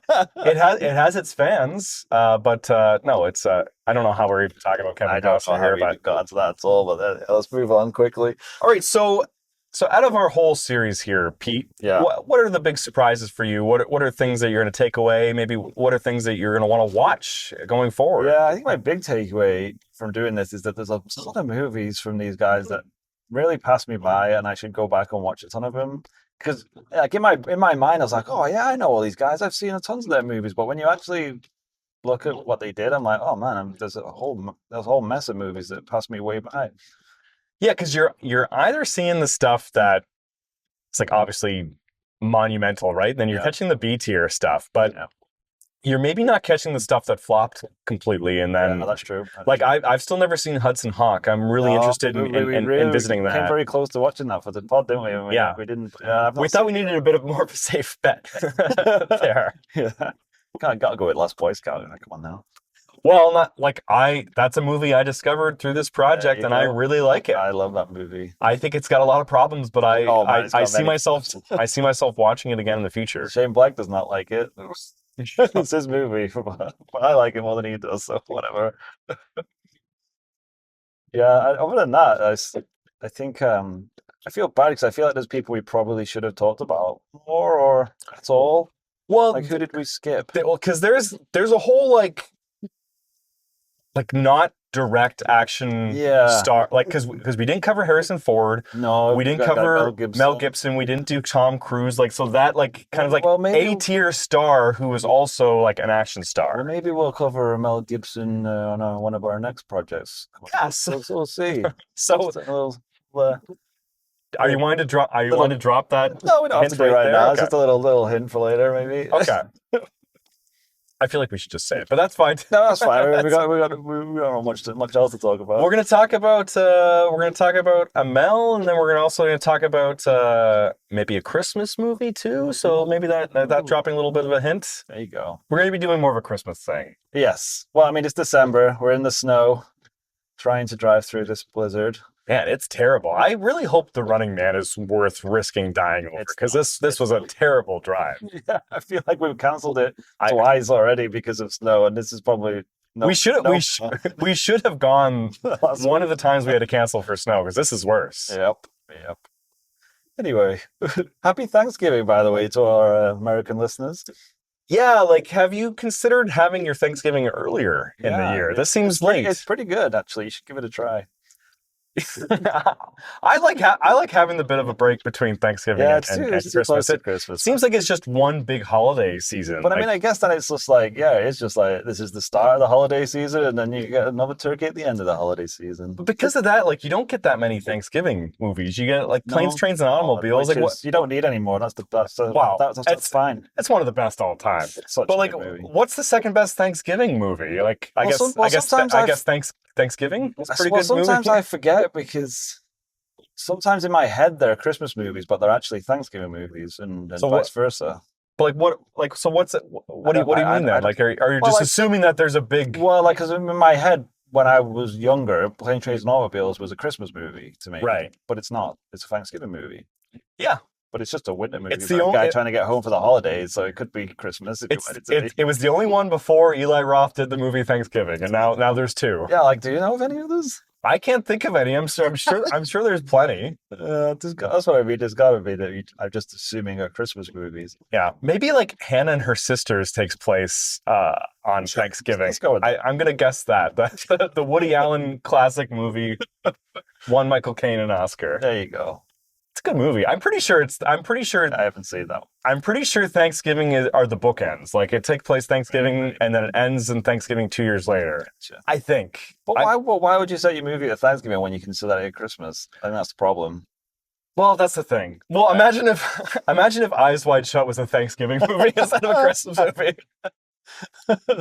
has its fans, but no, it's I don't know how we're even talking about Kevin I don't Costner know how here, we but got to that at all, but let's move on quickly. all right. So out of our whole series here, Pete, Yeah. what are the big surprises for you? What are things that you're going to take away? Maybe what are things that you're going to want to watch going forward? Yeah, I think my big takeaway from doing this is that there's a lot of movies from these guys that really passed me by, and I should go back and watch a ton of them. Because like in my mind, I was like, oh yeah, I know all these guys. I've seen tons of their movies. But when you actually look at what they did, I'm like, oh man, there's a whole mess of movies that passed me way by. Yeah, because you're either seeing the stuff that it's like obviously monumental, right? Then you're catching the B tier stuff, but you're maybe not catching the stuff that flopped completely. And then that's true. Like I've still never seen Hudson Hawk. I'm really interested in visiting that. We came very close to watching that for the pod, didn't we? We didn't. We thought we needed a bit more of a safe bet there. Yeah, gotta go with Lost Boy Scout. Come on now. Well, not like that's a movie I discovered through this project, and I really like it. I love that movie. I think it's got a lot of problems, but I see myself watching it again in the future. Shane Black does not like it. It's his movie, but I like it more than he does, so whatever. Other than that, I think I feel bad because I feel like there's people we probably should have talked about more, or at all. Well, like who did we skip? Because there's a whole like not direct action star, like because we didn't cover Harrison Ford. No, we didn't cover Mel Gibson. We didn't do Tom Cruise. Like so that like kind of like A tier star who was also like an action star. Well, maybe we'll cover Mel Gibson on one of our next projects. Yes, so we'll see. So. Are you wanting to drop? Are you wanting to drop that? No, we don't have to do it right now. It's just a little hint for later, maybe. Okay. I feel like we should just say it, but that's fine. No, that's fine. we don't have much else to talk about. We're gonna talk about Amel, and then we're also gonna talk about maybe a Christmas movie too. So maybe that dropping a little bit of a hint. There you go. We're gonna be doing more of a Christmas thing. Yes. Well, I mean, it's December. We're in the snow, trying to drive through this blizzard. Man, it's terrible. I really hope The Running Man is worth risking dying over, because this was a terrible drive. Yeah, I feel like we've cancelled it twice already because of snow, and this is probably we should have gone one of the times we had to cancel for snow, because this is worse. Yep. Anyway, happy Thanksgiving, by the way, to our American listeners. Yeah, like, have you considered having your Thanksgiving earlier in the year? This seems late. It's pretty good, actually. You should give it a try. I like having the bit of a break between Thanksgiving and Christmas. It seems like it's just one big holiday season. But I mean, I guess then it's just like, it's just like this is the start of the holiday season, and then you get another turkey at the end of the holiday season. But because of that, like, you don't get that many Thanksgiving movies. You get like Planes, Trains, and Automobiles. Like, you don't need any more. That's fine. It's one of the best all time. But like, what's the second best Thanksgiving movie? Like, I guess Thanksgiving is a pretty good movie. Sometimes I forget, because sometimes in my head they're Christmas movies, but they're actually Thanksgiving movies, and vice versa. But what do you mean then? Like, are you just assuming that there's a big? Well, like, because in my head when I was younger, Plane, Trains, and Automobiles was a Christmas movie to me, right? But it's not. It's a Thanksgiving movie. Yeah. But it's just a winter movie. It's the only guy trying to get home for the holidays, so it could be Christmas. It was the only one before Eli Roth did the movie Thanksgiving, and now there's two. Yeah, like, do you know of any others? I can't think of any. I'm sure there's plenty. That's what I mean. There's got to be that. I'm just assuming are Christmas movies. Yeah, maybe like Hannah and Her Sisters takes place on Thanksgiving. Let's go with that. I'm gonna guess that the Woody Allen classic movie won Michael Caine an Oscar. There you go. It's a good movie. I'm pretty sure I haven't seen that. I'm pretty sure Thanksgiving are the bookends. Like, it takes place Thanksgiving and then it ends in Thanksgiving 2 years later. Gotcha. I think. But why would you set your movie at Thanksgiving when you can set it at Christmas? I think that's the problem. Well, that's the thing. Well, imagine if Eyes Wide Shut was a Thanksgiving movie instead of a Christmas movie.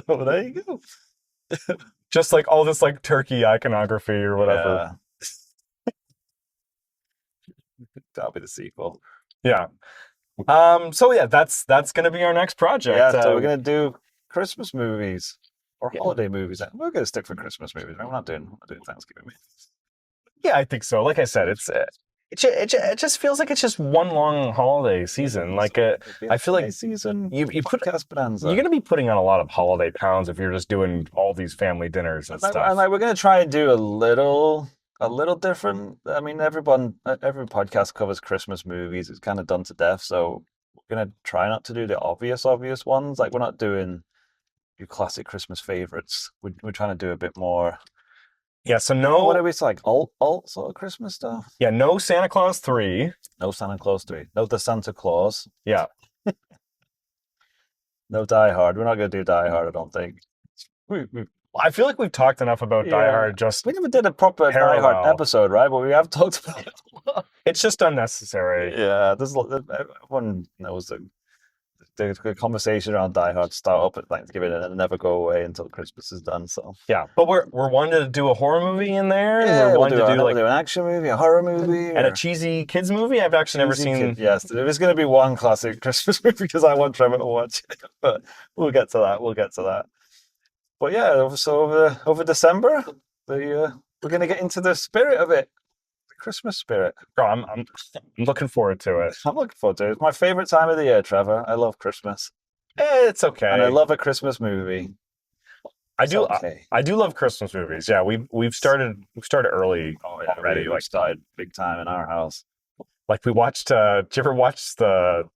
Well, there you go. Just like all this like turkey iconography or whatever. Yeah. That'll be the sequel. Yeah. So yeah, that's gonna be our next project. Yeah, so we're gonna do Christmas movies or holiday movies. We're gonna stick for Christmas movies. We're not doing Thanksgiving movies. Yeah, I think so. Like I said, it just feels like it's just one long holiday season. Like I feel like season you put podcast bonanza. You're gonna be putting on a lot of holiday pounds if you're just doing all these family dinners and stuff. And like we're gonna try and do a little different. I mean, every podcast covers Christmas movies. It's kind of done to death. So we're gonna try not to do the obvious ones. Like we're not doing your classic Christmas favorites. We're trying to do a bit more. Yeah. So no. What are we like alt sort of Christmas stuff? Yeah. No Santa Claus 3. No Santa Claus 3. No the Santa Claus. Yeah. No Die Hard. We're not gonna do Die Hard. I don't think. I feel like we've talked enough about Die Hard. We never did a proper Die Hard episode, right? But we have talked about it. It's just unnecessary. Yeah, everyone knows the conversation around Die Hard start up at Thanksgiving and never go away until Christmas is done. So yeah, but we're wanting to do a horror movie in there. Yeah, we're wanting to do like an action movie, a horror movie, and a cheesy kids movie. I've actually never seen. Yes, there's going to be one classic Christmas movie because I want Trevor to watch it, but we'll get to that. But yeah, so over December, we're going to get into the spirit of it, the Christmas spirit. Oh, I'm looking forward to it. I'm looking forward to it. It's my favorite time of the year, Trevor. I love Christmas. It's okay, and I love a Christmas movie. I do love Christmas movies. Yeah, we've started early already. We started big time in our house. Like we watched. Did you ever watch the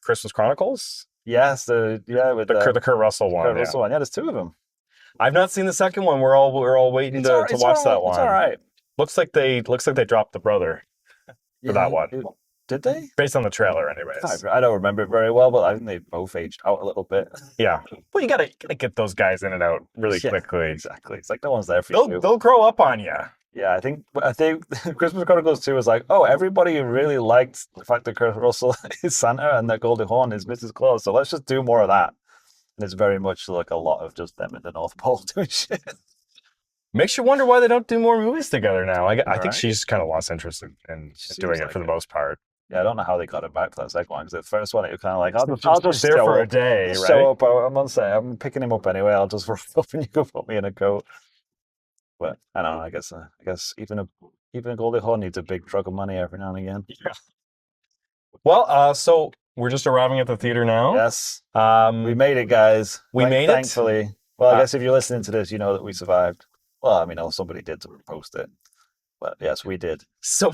Christmas Chronicles? Yes, with the Kurt Russell one. Russell one. Yeah, there's 2 of them. I've not seen the second one. We're all waiting to watch that one. It's all right. Looks like they dropped the brother for that one. Did they? Based on the trailer, anyways. I don't remember it very well, but I think they both aged out a little bit. Yeah, well, you gotta get those guys in and out really quickly. Exactly. It's like no one's there for you. They'll grow up on you. Yeah, I think Christmas Chronicles 2 was like, oh, everybody really liked the fact that Kurt Russell is Santa and that Goldie Hawn is Mrs. Claus, so let's just do more of that. And it's very much like a lot of just them in the North Pole doing shit. Makes you wonder why they don't do more movies together now. I think she's kind of lost interest in doing it for the most part. Yeah, I don't know how they got it back for that second one, because the first one, it was kind of like, I'll just there for a day, right? Show up, I'm on set, I'm picking him up anyway, I'll just roll up and you can put me in a coat. But I don't know, I guess even a Goldie Hawn needs a big truck of money every now and again. Yeah. Well, so we're just arriving at the theater now. Yes. We made it, guys. We made it? Thankfully. Well, I guess if you're listening to this, you know that we survived. Well, I mean, somebody did to post it. But yes, we did. So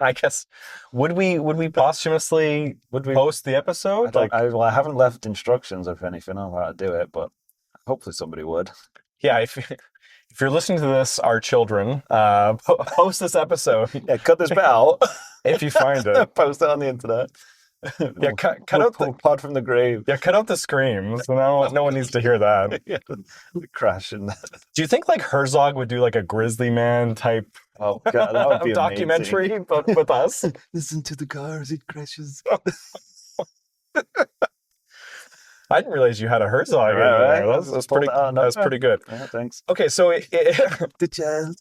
I guess would we posthumously post the episode? I haven't left instructions or anything on how to do it, but hopefully somebody would. Yeah, if you're listening to this, our children, post this episode. Yeah, cut this bit out if you find it. Post it on the internet. Yeah, cut out the pod from the grave. Yeah, cut out the screams. No one needs to hear that. Yeah, the crashing. Do you think like Herzog would do like a Grizzly Man type? Oh God, that would be documentary, amazing. but with us. Listen to the car as it crashes. I didn't realize you had a Herzog in there. That's pretty. That's pretty good. Yeah, thanks. Okay, so the child.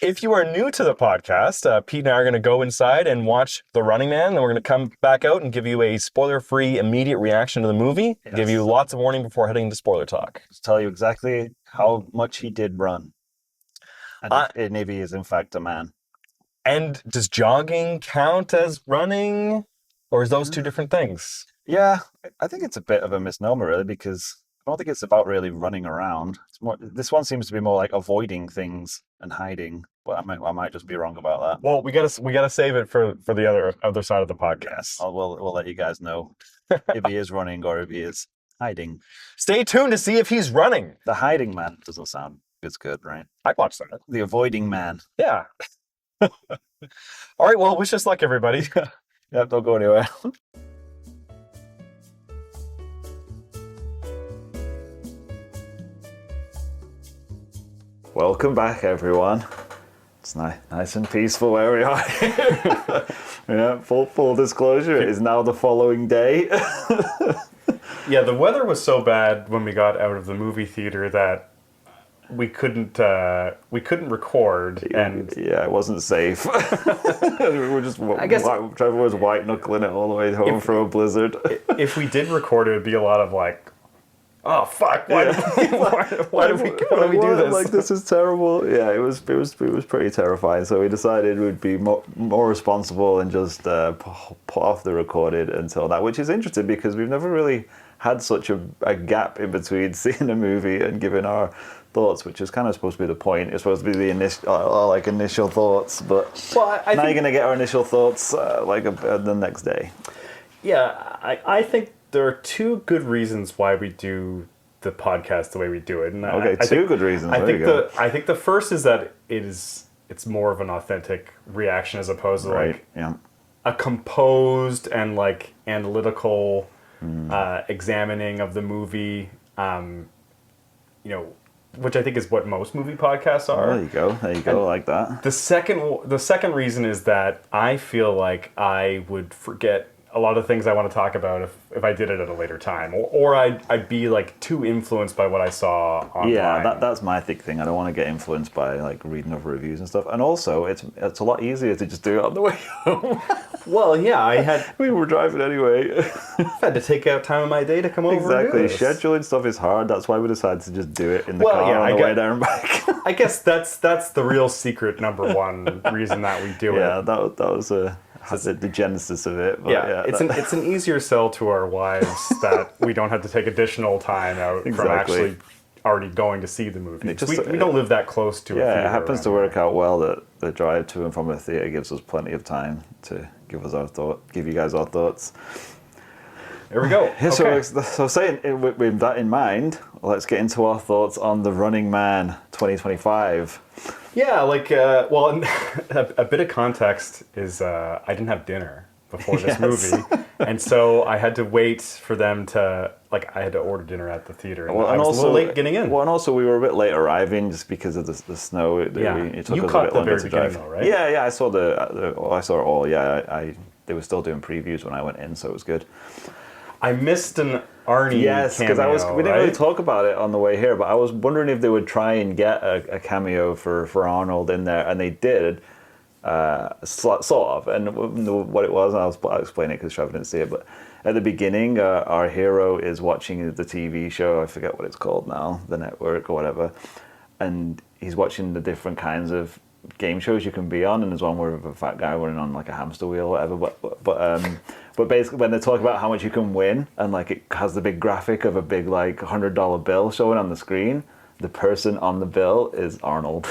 If you are new to the podcast, Pete and I are going to go inside and watch The Running Man. Then we're going to come back out and give you a spoiler-free, immediate reaction to the movie. Yes. Give you lots of warning before heading into spoiler talk. Just tell you exactly how much he did run. And if he is, in fact, a man. And does jogging count as running? Or is those 2 different things? Yeah, I think it's a bit of a misnomer, really, because I don't think it's about really running around. It's more. This one seems to be more like avoiding things and hiding. But I might just be wrong about that. Well, we gotta save it for the other side of the podcast. Yes, we'll let you guys know if he is running or if he is hiding. Stay tuned to see if he's running. The hiding man doesn't sound as good, right? I'd watch that. The avoiding man. Yeah. All right. Well, wish us luck, everybody. Yeah, don't go anywhere. Welcome back, everyone. It's nice and peaceful where we are. Yeah, full disclosure, it is now the following day. Yeah, the weather was so bad when we got out of the movie theater that we couldn't record, and yeah, it wasn't safe. We were just, I guess, Trevor was white knuckling it all the way home from a blizzard. If we did record it, it'd be a lot of like, oh fuck, why did we do this? Like, this is terrible. Yeah, it was pretty terrifying. So we decided we'd be more responsible and just put off the recorded until that, which is interesting because we've never really had such a gap in between seeing a movie and giving our thoughts, which is kind of supposed to be the point. It's supposed to be the initial thoughts, but now you're going to get our initial thoughts the next day. Yeah, I think there are two good reasons why we do the podcast the way we do it. And two good reasons. I think the first is that it's more of an authentic reaction as opposed to a composed and like analytical examining of the movie. Which I think is what most movie podcasts are. Oh, there you go, like that. The second reason is that I feel like I would forget a lot of things I want to talk about if I did it at a later time, or I'd be like too influenced by what I saw online. Yeah, that's my thick thing. I don't want to get influenced by like reading other reviews and stuff. And also, it's a lot easier to just do it on the way home. Well, yeah, we were driving anyway. I had to take out time of my day to come over. Exactly, scheduling stuff is hard. That's why we decided to just do it in the car on the way there and back. I guess that's the real secret number one reason that we do it. Yeah, that was the genesis of it. But it's an easier sell to our wives that we don't have to take additional time out from actually already going to see the movie. We don't live that close to a theater. Yeah, it happens to work out well that the drive to and from a theater gives us plenty of time to give you guys our thoughts. There we go. Okay. So saying with that in mind, let's get into our thoughts on The Running Man 2025. Yeah, a bit of context is I didn't have dinner before this movie, and so I had to wait for them to, I had to order dinner at the theater, and I was a little late getting in. Well, and also we were a bit late arriving just because of the snow. It took us a bit longer to drive. Though, right? Yeah, I saw I saw it all. Yeah, they were still doing previews when I went in, so it was good. I missed an Arnie cameo, we didn't really talk about it on the way here, but I was wondering if they would try and get a cameo for Arnold in there, and they did, sort of. And what it was, I'll explain it because Trevor didn't see it, but at the beginning, our hero is watching the TV show, I forget what it's called now, The Network or whatever, and he's watching the different kinds of game shows you can be on, and there's one where a fat guy running on like a hamster wheel or whatever, but basically when they talk about how much you can win, and like it has the big graphic of a big like $100 bill showing on the screen, the person on the bill is Arnold.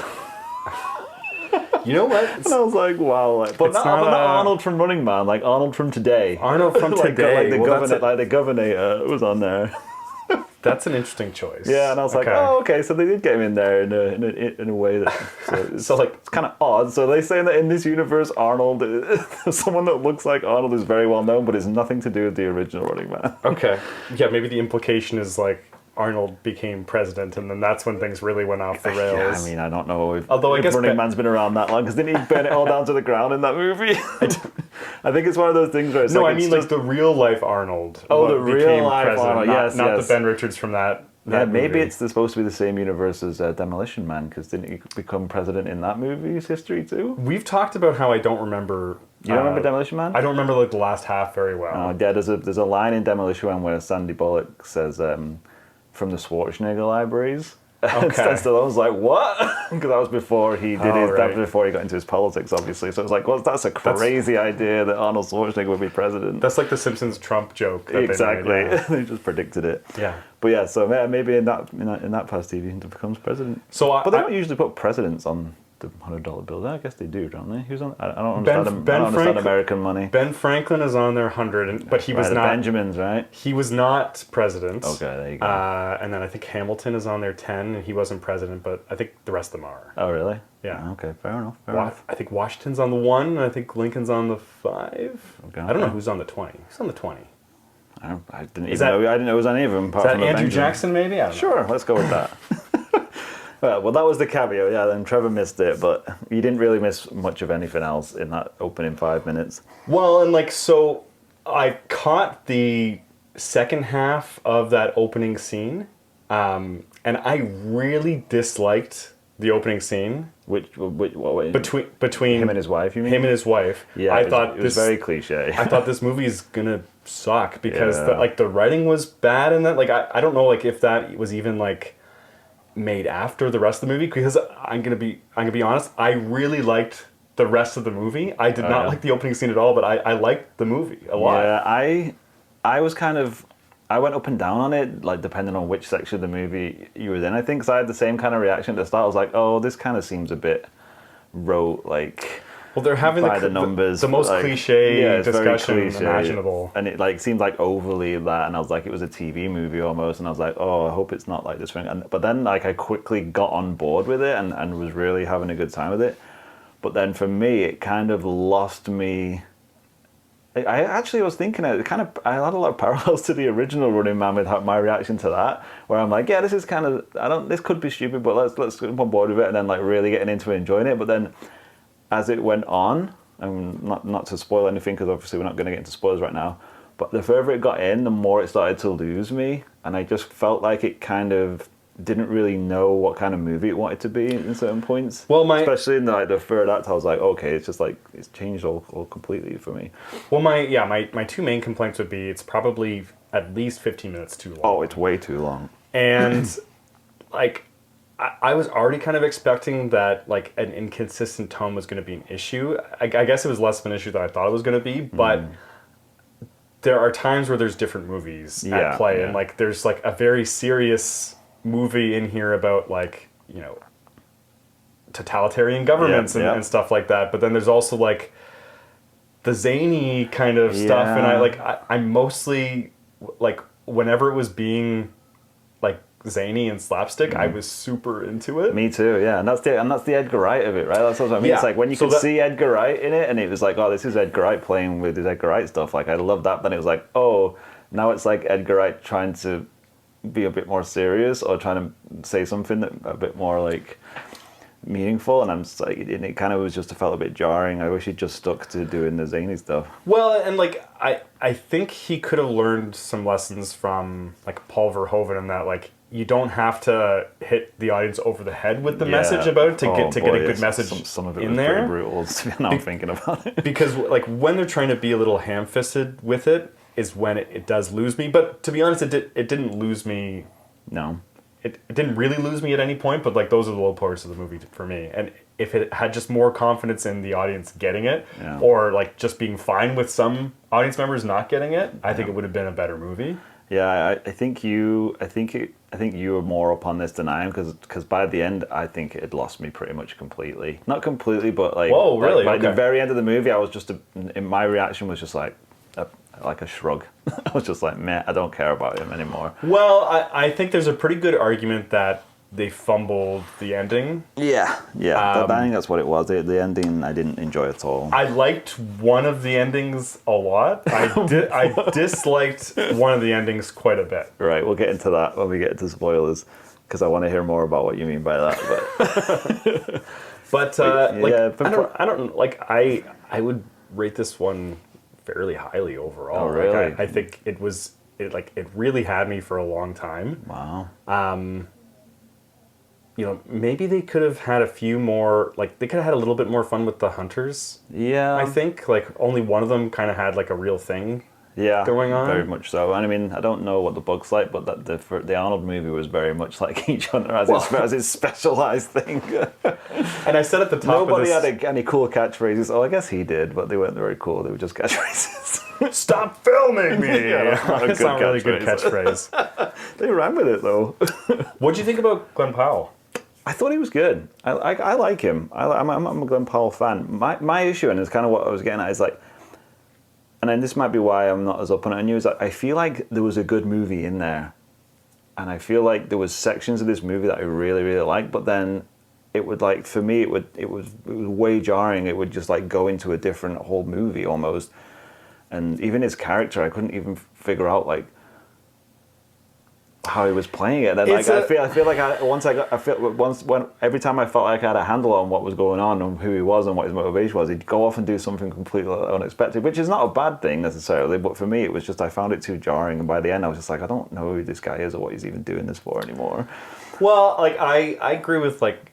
You know what? And I was like, wow, but not Arnold from Running Man, like Arnold from today. Arnold from today. The governor was on there. That's an interesting choice. Yeah, and I was like, okay, so they did get him in there in a way that it's kind of odd. So they saying that in this universe, Arnold, someone that looks like Arnold is very well known, but it's nothing to do with the original Running Man. Okay, yeah, maybe the implication is like Arnold became president, and then that's when things really went off the rails. Yeah, I mean, I don't know. Although I guess Running Man's been around that long, because didn't he burn it all down to the ground in that movie? I think it's one of those things where it's the real life Arnold. Oh, the real life Arnold, not the Ben Richards from that. Yeah, maybe movie. it's supposed to be the same universe as Demolition Man, because didn't he become president in that movie's history too? We've talked about how I don't remember. You don't remember Demolition Man? I don't remember the last half very well. Yeah, there's a line in Demolition Man where Sandy Bullock says, "From the Schwarzenegger libraries." Okay. So I was like, what? Because that was before he did that before he got into his politics, obviously. So it was like, well, that's a crazy idea that Arnold Schwarzenegger would be president. That's like the Simpsons Trump joke. Exactly. They just predicted it. Yeah. But yeah, so maybe in that past TV, he becomes president. But they don't usually put presidents on the $100 bill. I guess they do, don't they? Who's on? I don't understand American money. Ben Franklin is on their 100, but he was not. Benjamins, right? He was not president. Okay, there you go. And then I think Hamilton is on their 10, and he wasn't president, but I think the rest of them are. Oh, really? Yeah. Okay, fair enough. I think Washington's on the 1, and I think Lincoln's on the 5. Okay. I don't know who's on the 20. Who's on the 20? I didn't know it was any of them. Is that Andrew Jackson, maybe? I don't know. Sure, let's go with that. Well, that was the cameo, yeah, then Trevor missed it, but you didn't really miss much of anything else in that opening 5 minutes. Well, and so I caught the second half of that opening scene, and I really disliked the opening scene. What, Between him and his wife, you mean? him and his wife. Yeah, it was very cliche. I thought this movie is gonna suck because Yeah. the writing was bad, and that like I don't know like if that was even like made after the rest of the movie, because I'm gonna be honest, I really liked the rest of the movie. I did not like the opening scene at all, but I liked the movie a lot. Yeah, I was kind of, I went up and down on it, like depending on which section of the movie you were in. I think 'cause I had the same kind of reaction at the start. I was like, oh, this kind of seems a bit rote, like. Well, they're having by the numbers, the most like, cliche it's very discussion cliche, imaginable. and it like seemed like overly that, and I was like, it was a TV movie almost, and I was like, oh, I hope it's not like this thing. But then like I quickly got on board with it and was really having a good time with it. But then for me, it kind of lost me. I actually was thinking I had a lot of parallels to the original Running Man with my reaction to that, where I'm like, yeah, this is kind of, this could be stupid, but let's get on board with it, and then like really getting into it, enjoying it. But then as it went on, and not to spoil anything, because obviously we're not going to get into spoilers right now, but the further it got in, the more it started to lose me, and I just felt like it kind of didn't really know what kind of movie it wanted to be in certain points. Well, especially in the third act, I was like, okay, it's just like it's changed all completely for me. Well, my two main complaints would be it's probably at least 15 minutes too long. Oh, it's way too long. And like I was already kind of expecting that like an inconsistent tone was going to be an issue. I guess it was less of an issue than I thought it was going to be, but there are times where there's different movies at play, and like there's like a very serious movie in here about like, you know, totalitarian governments and stuff like that. But then there's also like the zany kind of stuff, and I'm mostly like whenever it was being like zany and slapstick, I was super into it. Me too, yeah, and that's the Edgar Wright of it, right? That's what I mean. It's like when you could see Edgar Wright in it, and it was like, oh, this is Edgar Wright playing with his Edgar Wright stuff. Like I love that. Then it was like, oh, now it's like Edgar Wright trying to be a bit more serious or trying to say something that a bit more like meaningful, and I'm just like, and it kind of was just felt a bit jarring. I wish he'd just stuck to doing the zany stuff. Well, and like I think he could have learned some lessons from like Paul Verhoeven in that like you don't have to hit the audience over the head with the message about it to get a good message some of it in was there. Pretty brutal. Now I'm thinking about it, because like when they're trying to be a little ham-fisted with it is when it does lose me. But to be honest, it didn't lose me. No. It didn't really lose me at any point, but like those are the low parts of the movie for me. And if it had just more confidence in the audience getting it, or like just being fine with some audience members not getting it, I think it would have been a better movie. Yeah, I think you were more up on this than I am, because by the end I think it lost me pretty much completely. Not completely, but like, whoa, really? By the very end of the movie, I was just my reaction was just like a shrug. I was just like, meh, I don't care about him anymore. Well, I think there's a pretty good argument that they fumbled the ending. Yeah. I think that's what it was. The ending I didn't enjoy at all. I liked one of the endings a lot. I disliked one of the endings quite a bit. Right, we'll get into that when we get into spoilers, because I want to hear more about what you mean by that. But I don't like I would rate this one fairly highly overall. Oh, really? Like, I think it really had me for a long time. Wow. You know, maybe they could have had a few more, like they could have had a little bit more fun with the hunters. Yeah. I think like only one of them kind of had like a real thing. Going on. Very much so. And I mean, I don't know what the bug's like, but the Arnold movie was very much like each hunter as his specialized thing. And I said at the top, nobody had any cool catchphrases. Oh, I guess he did, but they weren't very cool. They were just catchphrases. Stop filming me! That's not really good catchphrase. They ran with it though. What'd you think about Glen Powell? I thought he was good. I like him. I'm a Glen Powell fan. My issue, and it's kind of what I was getting at, is like, and then this might be why I'm not as up on it on you, is that I feel like there was a good movie in there. And I feel like there was sections of this movie that I really, really liked, but then it would like, for me, it was way jarring. It would just like go into a different whole movie almost. And even his character, I couldn't even figure out like how he was playing it. And like, every time I felt like I had a handle on what was going on and who he was and what his motivation was, he'd go off and do something completely unexpected, which is not a bad thing necessarily, but for me it was just, I found it too jarring, and by the end I was just like, I don't know who this guy is or what he's even doing this for anymore. Well, like I agree with like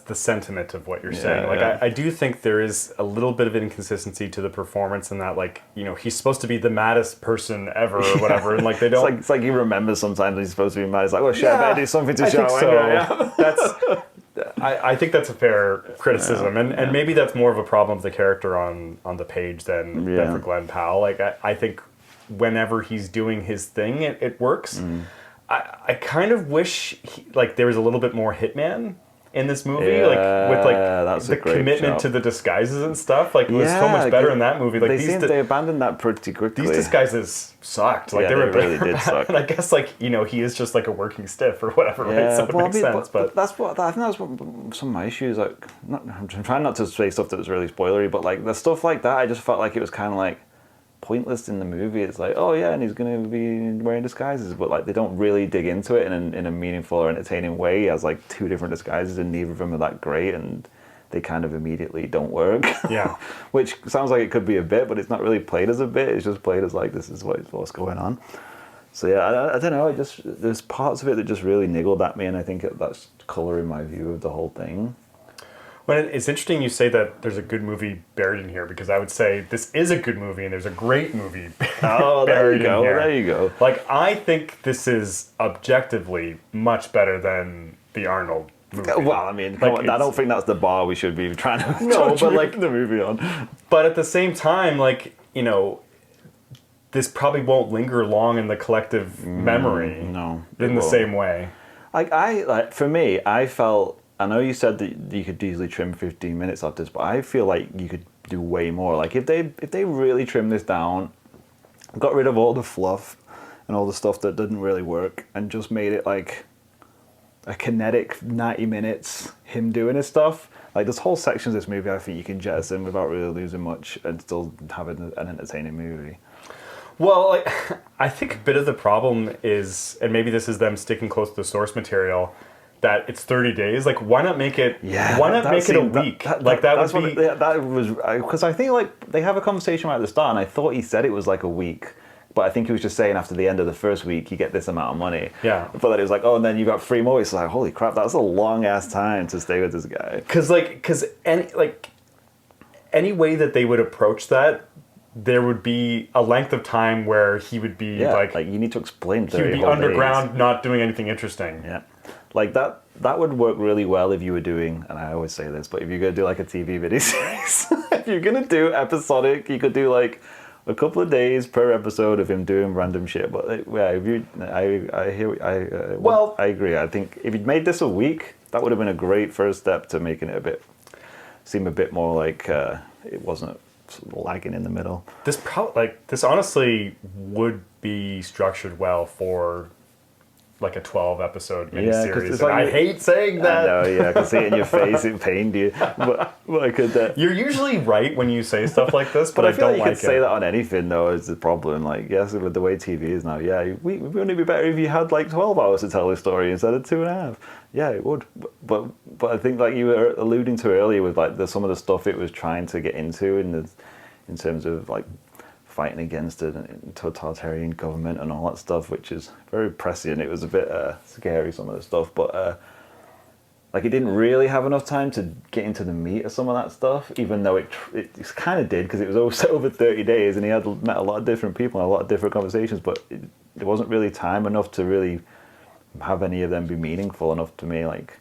the sentiment of what you're saying. Like I do think there is a little bit of inconsistency to the performance in that, like, you know, he's supposed to be the maddest person ever or whatever, and like they don't. It's like he remembers sometimes he's supposed to be mad. He's like, oh shit, I better do something to show so. Yeah. I think that's a fair criticism, and maybe that's more of a problem of the character on the page than for Glen Powell. Like I think whenever he's doing his thing, it works. I kind of wish there was a little bit more Hitman in this movie, with the commitment to the disguises and stuff. Like it was so much better in that movie. Like they abandoned that pretty quickly. These disguises sucked. Like they really did suck. And I guess he is just like a working stiff or whatever. Right? So it makes sense. But that's what I think. That's what some of my issues. Like, I'm trying not to say stuff that was really spoilery, but like the stuff like that, I just felt like it was kind of like pointless in the movie. It's like, oh yeah, and he's going to be wearing disguises, but like they don't really dig into it in a meaningful or entertaining way. He has like 2 different disguises and neither of them are that great, and they kind of immediately don't work. Yeah. Which sounds like it could be a bit, but it's not really played as a bit. It's just played as like, this is what's going on. So yeah, I don't know. There's parts of it that just really niggled at me, and I think that's colouring my view of the whole thing. Well, it's interesting you say that there's a good movie buried in here, because I would say this is a good movie and there's a great movie buried in here. There you go. Like, I think this is objectively much better than the Arnold movie. Well, I mean, I don't think that's the bar we should be trying to the movie on. But at the same time, this probably won't linger long in the collective memory. No, in the same way. For me, I felt. I know you said that you could easily trim 15 minutes off this, but I feel like you could do way more. Like if they really trimmed this down, got rid of all the fluff and all the stuff that didn't really work, and just made it like a kinetic 90 minutes him doing his stuff. Like there's whole sections of this movie I think you can jettison without really losing much and still have an entertaining movie. Well, I think a bit of the problem is, and maybe this is them sticking close to the source material, that it's 30 days. Like, why not make it? Yeah, why not make it a week? That was because I think like they have a conversation right at the start, and I thought he said it was like a week, but I think he was just saying after the end of the first week you get this amount of money. Yeah. But then it was like, oh, and then you got 3 more. It's like, holy crap, that's a long ass time to stay with this guy. Because any way that they would approach that, there would be a length of time where he would be like you need to explain. He would be underground, not doing anything interesting. Yeah. Like that would work really well if you were doing, and I always say this, but if you're going to do like a TV video series, if you're going to do episodic, you could do like a couple of days per episode of him doing random shit. But I agree. I think if you'd made this a week, that would have been a great first step to making it seem a bit more like it wasn't lagging in the middle. This honestly would be structured well for like a 12-episode miniseries. I hate saying that. I know, yeah, I can see it in your face. It pained you. But I could. You're usually right when you say stuff like this, but I feel like you could say that on anything, though, is the problem. Like, yes, with the way TV is now, wouldn't it be better if you had like 12 hours to tell a story instead of 2.5? Yeah, it would. But I think like you were alluding to earlier with like some of the stuff it was trying to get into in terms of like fighting against a totalitarian government and all that stuff, which is very prescient. It was a bit scary, some of the stuff, but like it didn't really have enough time to get into the meat of some of that stuff, even though it kind of did, because it was over 30 days and he had met a lot of different people and a lot of different conversations, but there wasn't really time enough to really have any of them be meaningful enough to me. Like,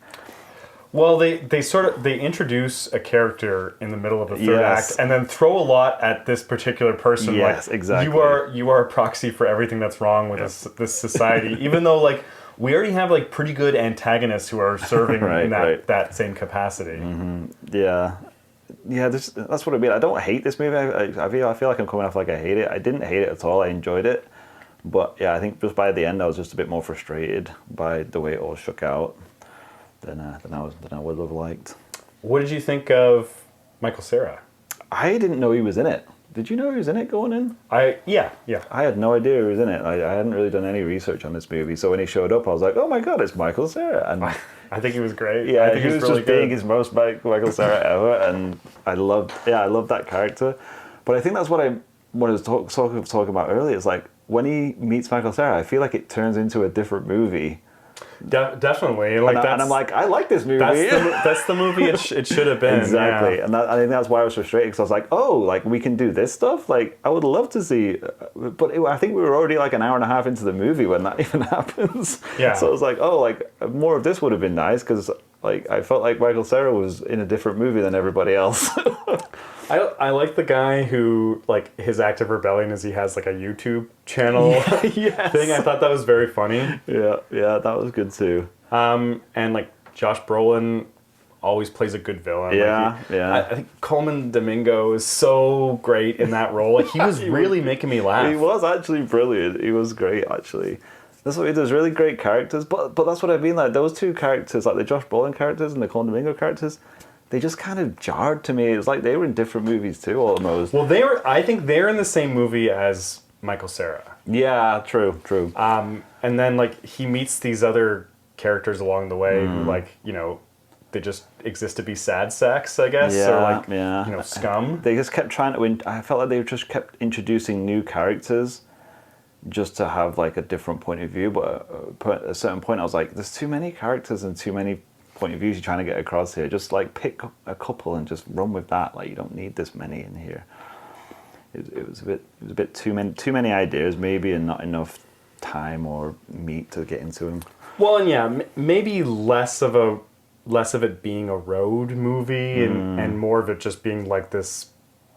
well, they introduce a character in the middle of the third act and then throw a lot at this particular person. Yes, exactly. You are a proxy for everything that's wrong with this society, even though like we already have like pretty good antagonists who are serving in that same capacity. Mm-hmm. Yeah. That's what I mean. I don't hate this movie. I feel like I'm coming off like I hate it. I didn't hate it at all. I enjoyed it. But yeah, I think just by the end I was just a bit more frustrated by the way it all shook out than I would have liked. What did you think of Michael Cera? I didn't know he was in it. Did you know he was in it going in? Yeah. I had no idea he was in it. I hadn't really done any research on this movie, so when he showed up, I was like, "Oh my god, it's Michael Cera!" And I think he was great. yeah, I think he was really just being good. his most Michael Cera ever, and I loved that character. But I think that's what I was talking about earlier. It's like when he meets Michael Cera, I feel like it turns into a different movie. Definitely, like And I'm like, I like this movie. That's the movie it should have been. Exactly, Yeah. and I think that's why I was frustrated, because I was like, oh, like we can do this stuff. Like I would love to see, but I think we were already like an hour and a half into the movie when that even happens. Yeah. So I was like, oh, like more of this would have been nice, because like I felt like Michael Cera was in a different movie than everybody else. I like the guy who, like, his act of rebellion is he has like a YouTube channel Yes. thing. I thought that was very funny. yeah, that was good too. And like Josh Brolin always plays a good villain. Yeah, yeah. I think Colman Domingo is so great in that role. Like, he was really making me laugh. He was actually brilliant. He was great, actually. That's what he does. Really great characters, but that's what I mean. Like those two characters, like the Josh Brolin characters and the Colman Domingo characters, they just kind of jarred to me. It was like they were in different movies too, almost. Well, I think they're in the same movie as Michael Cera. Yeah, true. And then like he meets these other characters along the way who, like, you know, they just exist to be sad sacks, I guess, or like, you know, scum. They just kept trying to. I felt like they just kept introducing new characters, just to have like a different point of view. But at a certain point, I was like, "There's too many characters and too many point of views you're trying to get across here. Just like pick a couple and just run with that. Like you don't need this many in here." It was a bit too many ideas maybe, and not enough time or meat to get into them. Well, and yeah, maybe less of it being a road movie and more of it just being like this,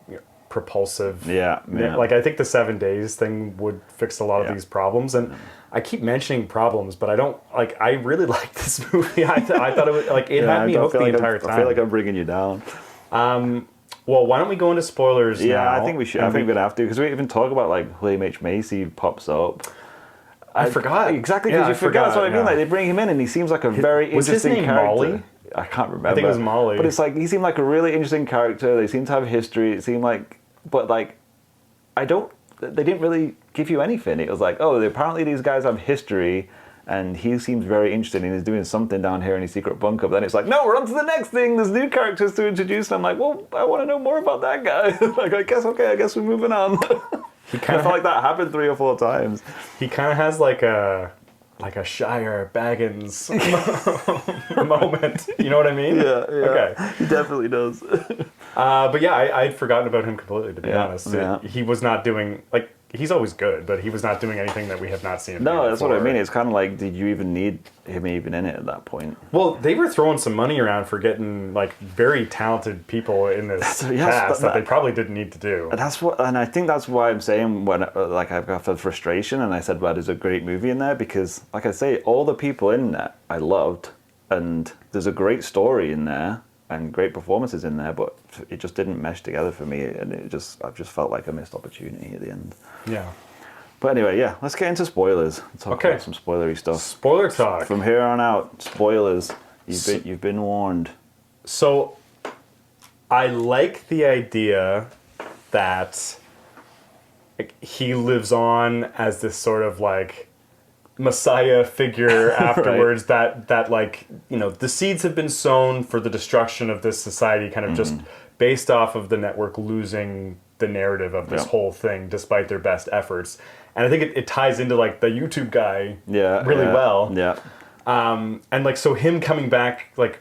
you know, propulsive. Yeah. Like I think the 7 days thing would fix a lot of these problems, and I keep mentioning problems, but I don't like. I really like this movie. I thought it was like it had me hooked the entire time. I feel like I'm bringing you down. Well, why don't we go into spoilers now? Yeah, I think we should. I think we'd have to, because we even talk about like William H. Macy pops up. I forgot. Exactly, because Yeah, you forgot. That's what I mean. yeah. Like they bring him in, and he seems like a very Was his interesting name character. Molly? I can't remember. I think it was Molly. But it's like he seemed like a really interesting character. They seem to have history. It seemed like, but like, they didn't really give you anything. It was like, oh, apparently these guys have history, and he seems very interested, and he's doing something down here in his secret bunker. But then it's like, no, we're on to the next thing. There's new characters to introduce. And I'm like, well, I want to know more about that guy. Like, I guess we're moving on. I felt like that happened 3 or 4 times. He kind of has like a Shire Baggins moment. You know what I mean? Yeah. Okay. He definitely does. But yeah, I'd forgotten about him completely, to be honest. Yeah. He was not doing, like, he's always good, but he was not doing anything that we have not seen him do No, that's what I before. mean. It's kind of like, did you even need him even in it at that point? Well, they were throwing some money around for getting, like, very talented people in this cast that they probably didn't need to do. And I think that's why I'm saying when like I've got the frustration, and I said, well, there's a great movie in there, because like I say, all the people in there I loved, and there's a great story in there and great performances in there, but it just didn't mesh together for me, and I just felt like a missed opportunity at the end. Yeah. But anyway, yeah, let's get into spoilers. Talk about some spoilery stuff. Spoiler talk. From here on out, spoilers. You've been warned. So, I like the idea that like, he lives on as this sort of like messiah figure afterwards. that like, you know, the seeds have been sown for the destruction of this society, kind of just based off of the network losing the narrative of this whole thing despite their best efforts. And I think it ties into like the YouTube guy really well. Yeah. And like, so him coming back like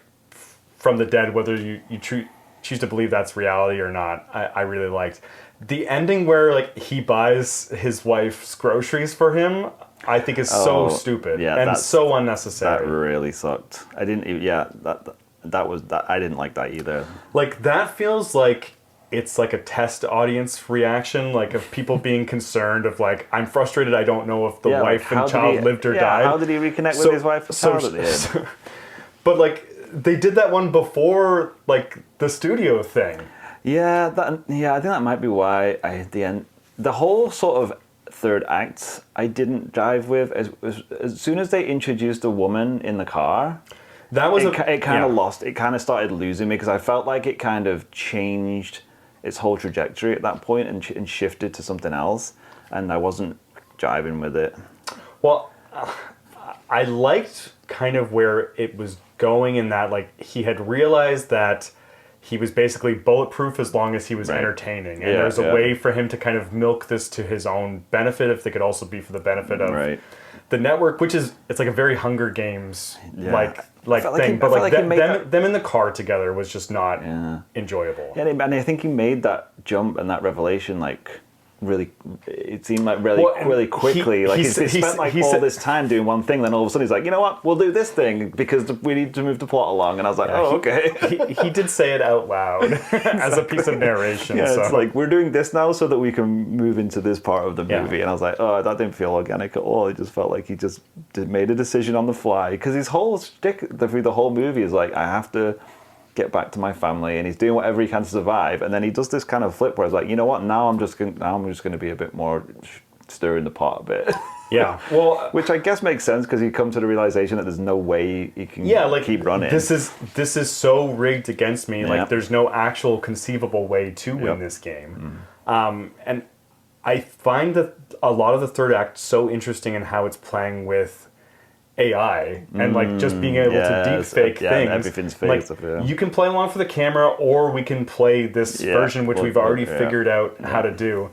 from the dead, whether you choose to believe that's reality or not, I really liked. The ending where like he buys his wife's groceries for him, I think is so stupid and so unnecessary. That really sucked. I didn't even, I didn't like that either. Like that feels like it's like a test audience reaction, like of people being concerned of like, I'm frustrated, I don't know if the wife and child lived or died. How did he reconnect with his wife and child at the end? But like, they did that one before like the studio thing. Yeah, I think that might be why at the end, the whole sort of third act I didn't jive with. As soon as they introduced a woman in the car, that was it kind of lost. It kind of started losing me, because I felt like it kind of changed its whole trajectory at that point and shifted to something else, and I wasn't jiving with it. Well, I liked kind of where it was going in that, like, he had realized that he was basically bulletproof as long as he was entertaining. And there's a way for him to kind of milk this to his own benefit, if they could also be for the benefit of the network, which is, it's like a very Hunger Games like thing. But like them in the car together was just not enjoyable. Yeah, and I think he made that jump and that revelation like really, it seemed like really quickly. He spent all this time doing one thing, then all of a sudden he's like, you know what, we'll do this thing because we need to move the plot along. And I was like, okay. He did say it out loud as a piece of narration. Yeah, so. It's like, we're doing this now so that we can move into this part of the movie. And I was like, oh, that didn't feel organic at all. It just felt like he just made a decision on the fly. Because his whole shtick through the whole movie is like, I have to get back to my family, and he's doing whatever he can to survive, and then he does this kind of flip where it's like, you know what, now I'm just going to be a bit more stirring the pot a bit. Yeah, well, which I guess makes sense because he come to the realization that there's no way he can keep running. This is so rigged against me. Like, there's no actual conceivable way to win this game. And I find that a lot of the third act so interesting in how it's playing with AI and like just being able to deep fake things. Everything's fake. Like, you can play along for the camera, or we can play this version which we've already figured out how to do.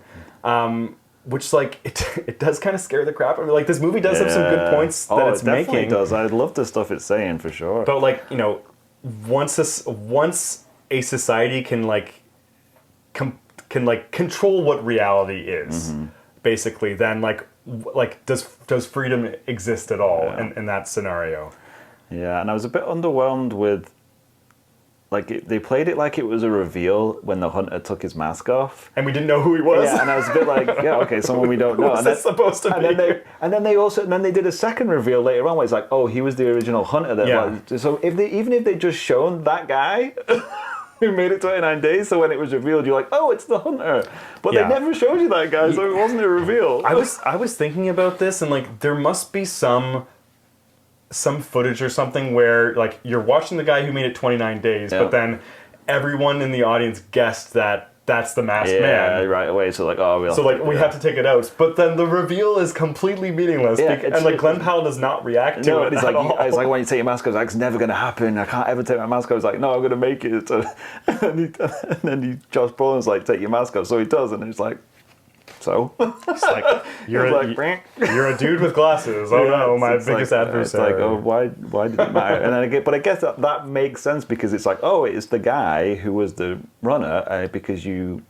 Which, like, it does kind of scare the crap out of me. Like, this movie does have some good points that it's making. It definitely does. I love the stuff it's saying for sure. But like, you know, once a society can like control what reality is, basically, then like does freedom exist at all in that scenario? Yeah, and I was a bit underwhelmed with, like, they played it like it was a reveal when the hunter took his mask off, and we didn't know who he was. Yeah, and I was a bit like, yeah, okay, someone we don't know. What's this supposed to be? And then they did a second reveal later on where it's like, oh, he was the original hunter. So even if they just shown that guy who made it 29 days, so when it was revealed, you're like, oh, it's the hunter. But they never showed you that guy, so it wasn't a reveal. I was thinking about this, and like, there must be some footage or something where like you're watching the guy who made it 29 days, but then everyone in the audience guessed that that's the masked man right away. So like, oh, we have to take it out. But then the reveal is completely meaningless, and like Glen Powell does not react to it. It's like, it's like when you take your mask off, it's never going to happen. I can't ever take my mask off. It's like, no, I'm going to make it. So, and then Josh Brolin's like, take your mask off. So he does, and it's like, so it's like you're a dude with glasses. Oh no, my biggest adversary. It's like, oh, why did it matter? And then but I guess that makes sense because it's like, oh, it's the guy who was the runner because you.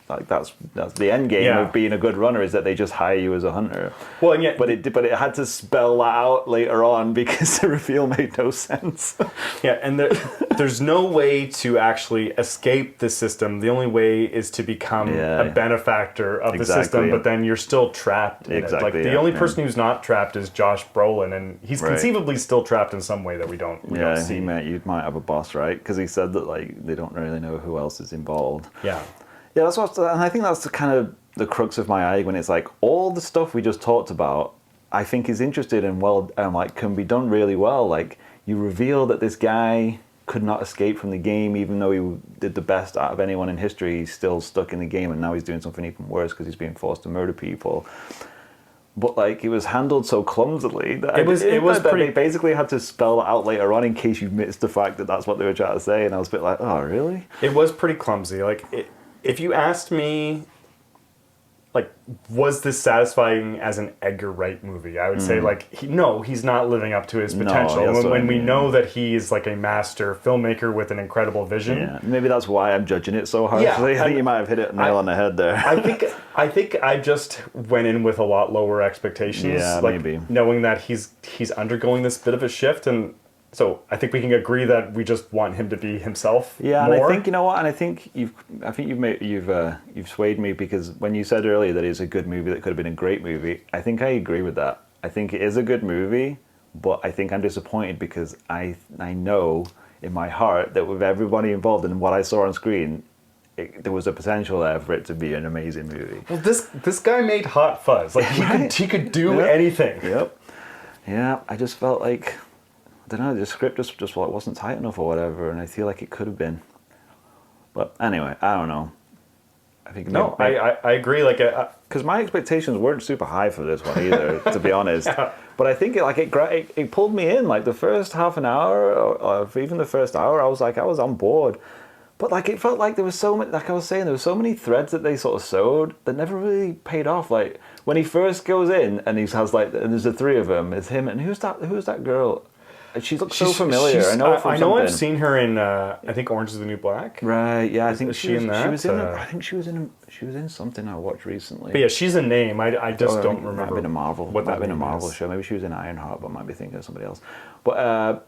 Like that's the end game of being a good runner, is that they just hire you as a hunter. Well, and yet, but it had to spell that out later on because the reveal made no sense. Yeah, and there's no way to actually escape the system. The only way is to become a benefactor of the system, but then you're still trapped in it. Like, the only person who's not trapped is Josh Brolin, and he's conceivably still trapped in some way that we don't see. You might have a boss, right? Because he said that like they don't really know who else is involved. Yeah. Yeah, and I think that's the kind of the crux of my argument. It's like all the stuff we just talked about, I think is interested and can be done really well. Like, you reveal that this guy could not escape from the game, even though he did the best out of anyone in history. He's still stuck in the game, and now he's doing something even worse because he's being forced to murder people. But like, it was handled so clumsily that they basically had to spell it out later on in case you missed the fact that that's what they were trying to say. And I was a bit like, oh, really? It was pretty clumsy. Like, if you asked me, like, was this satisfying as an Edgar Wright movie? I would say, like, he's not living up to his potential. When we know that he is, like, a master filmmaker with an incredible vision. Yeah, maybe that's why I'm judging it so harshly. I think you might have hit it nail on the head there. I think I just went in with a lot lower expectations. Yeah, like, maybe. Knowing that he's undergoing this bit of a shift, and so I think we can agree that we just want him to be himself. Yeah, more. And I think, you know what, and I think you've swayed me, because when you said earlier that it's a good movie that could have been a great movie, I think I agree with that. I think it is a good movie, but I think I'm disappointed because I know in my heart that with everybody involved and what I saw on screen, there was a potential there for it to be an amazing movie. Well, this guy made Hot Fuzz. Like, he could do anything. Yep. Yeah, I just felt like, I don't know, the script just wasn't tight enough or whatever, and I feel like it could have been. But anyway, I don't know. I think No, I agree. Like, because my expectations weren't super high for this one either, to be honest. But I think it pulled me in. Like the first half an hour, or even the first hour, I was on board. But like it felt like there was so many, like I was saying, there were so many threads that they sort of sowed that never really paid off. Like when he first goes in and he has like, and there's the three of them, it's him and who's that girl? She looks so familiar. I know I've seen her in I think Orange is the New Black. Right. Yeah. I think she in that. She was in. I think she was in something I watched recently. But yeah, she's a name. I just don't remember. Might have been a Marvel. What might have been a Marvel show. Maybe she was in Ironheart, but might be thinking of somebody else. But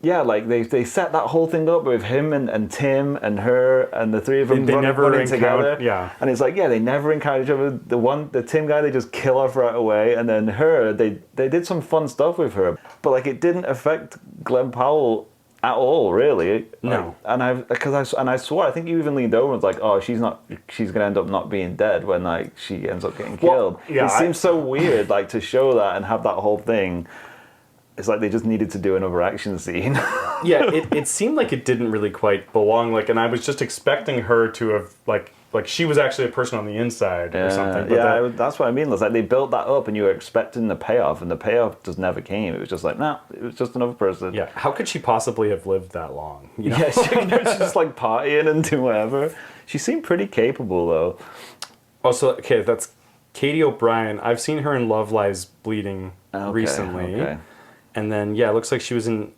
yeah, like they set that whole thing up with him and Tim and her and the three of them running together. Yeah. And it's like, yeah, they never encounter each other. The Tim guy, they just kill off right away. And then her, they did some fun stuff with her. But like it didn't affect Glen Powell at all, really. No. Like, I swore, I think you even leaned over and was like, oh, she's gonna end up not being dead when like she ends up getting killed. Yeah, it seems so weird, like to show that and have that whole thing. It's like they just needed to do another action scene. Yeah, it seemed like it didn't really quite belong. Like, and I was just expecting her to have like she was actually a person on the inside or something. But that's what I mean. It's like they built that up, and you were expecting the payoff, and the payoff just never came. It was just like, no, it was just another person. Yeah, how could she possibly have lived that long? You know? Yeah, she's just like partying and doing whatever. She seemed pretty capable, though. Also, okay, that's Katie O'Brien. I've seen her in Love Lies Bleeding recently. Okay. And then, yeah, it looks like she was in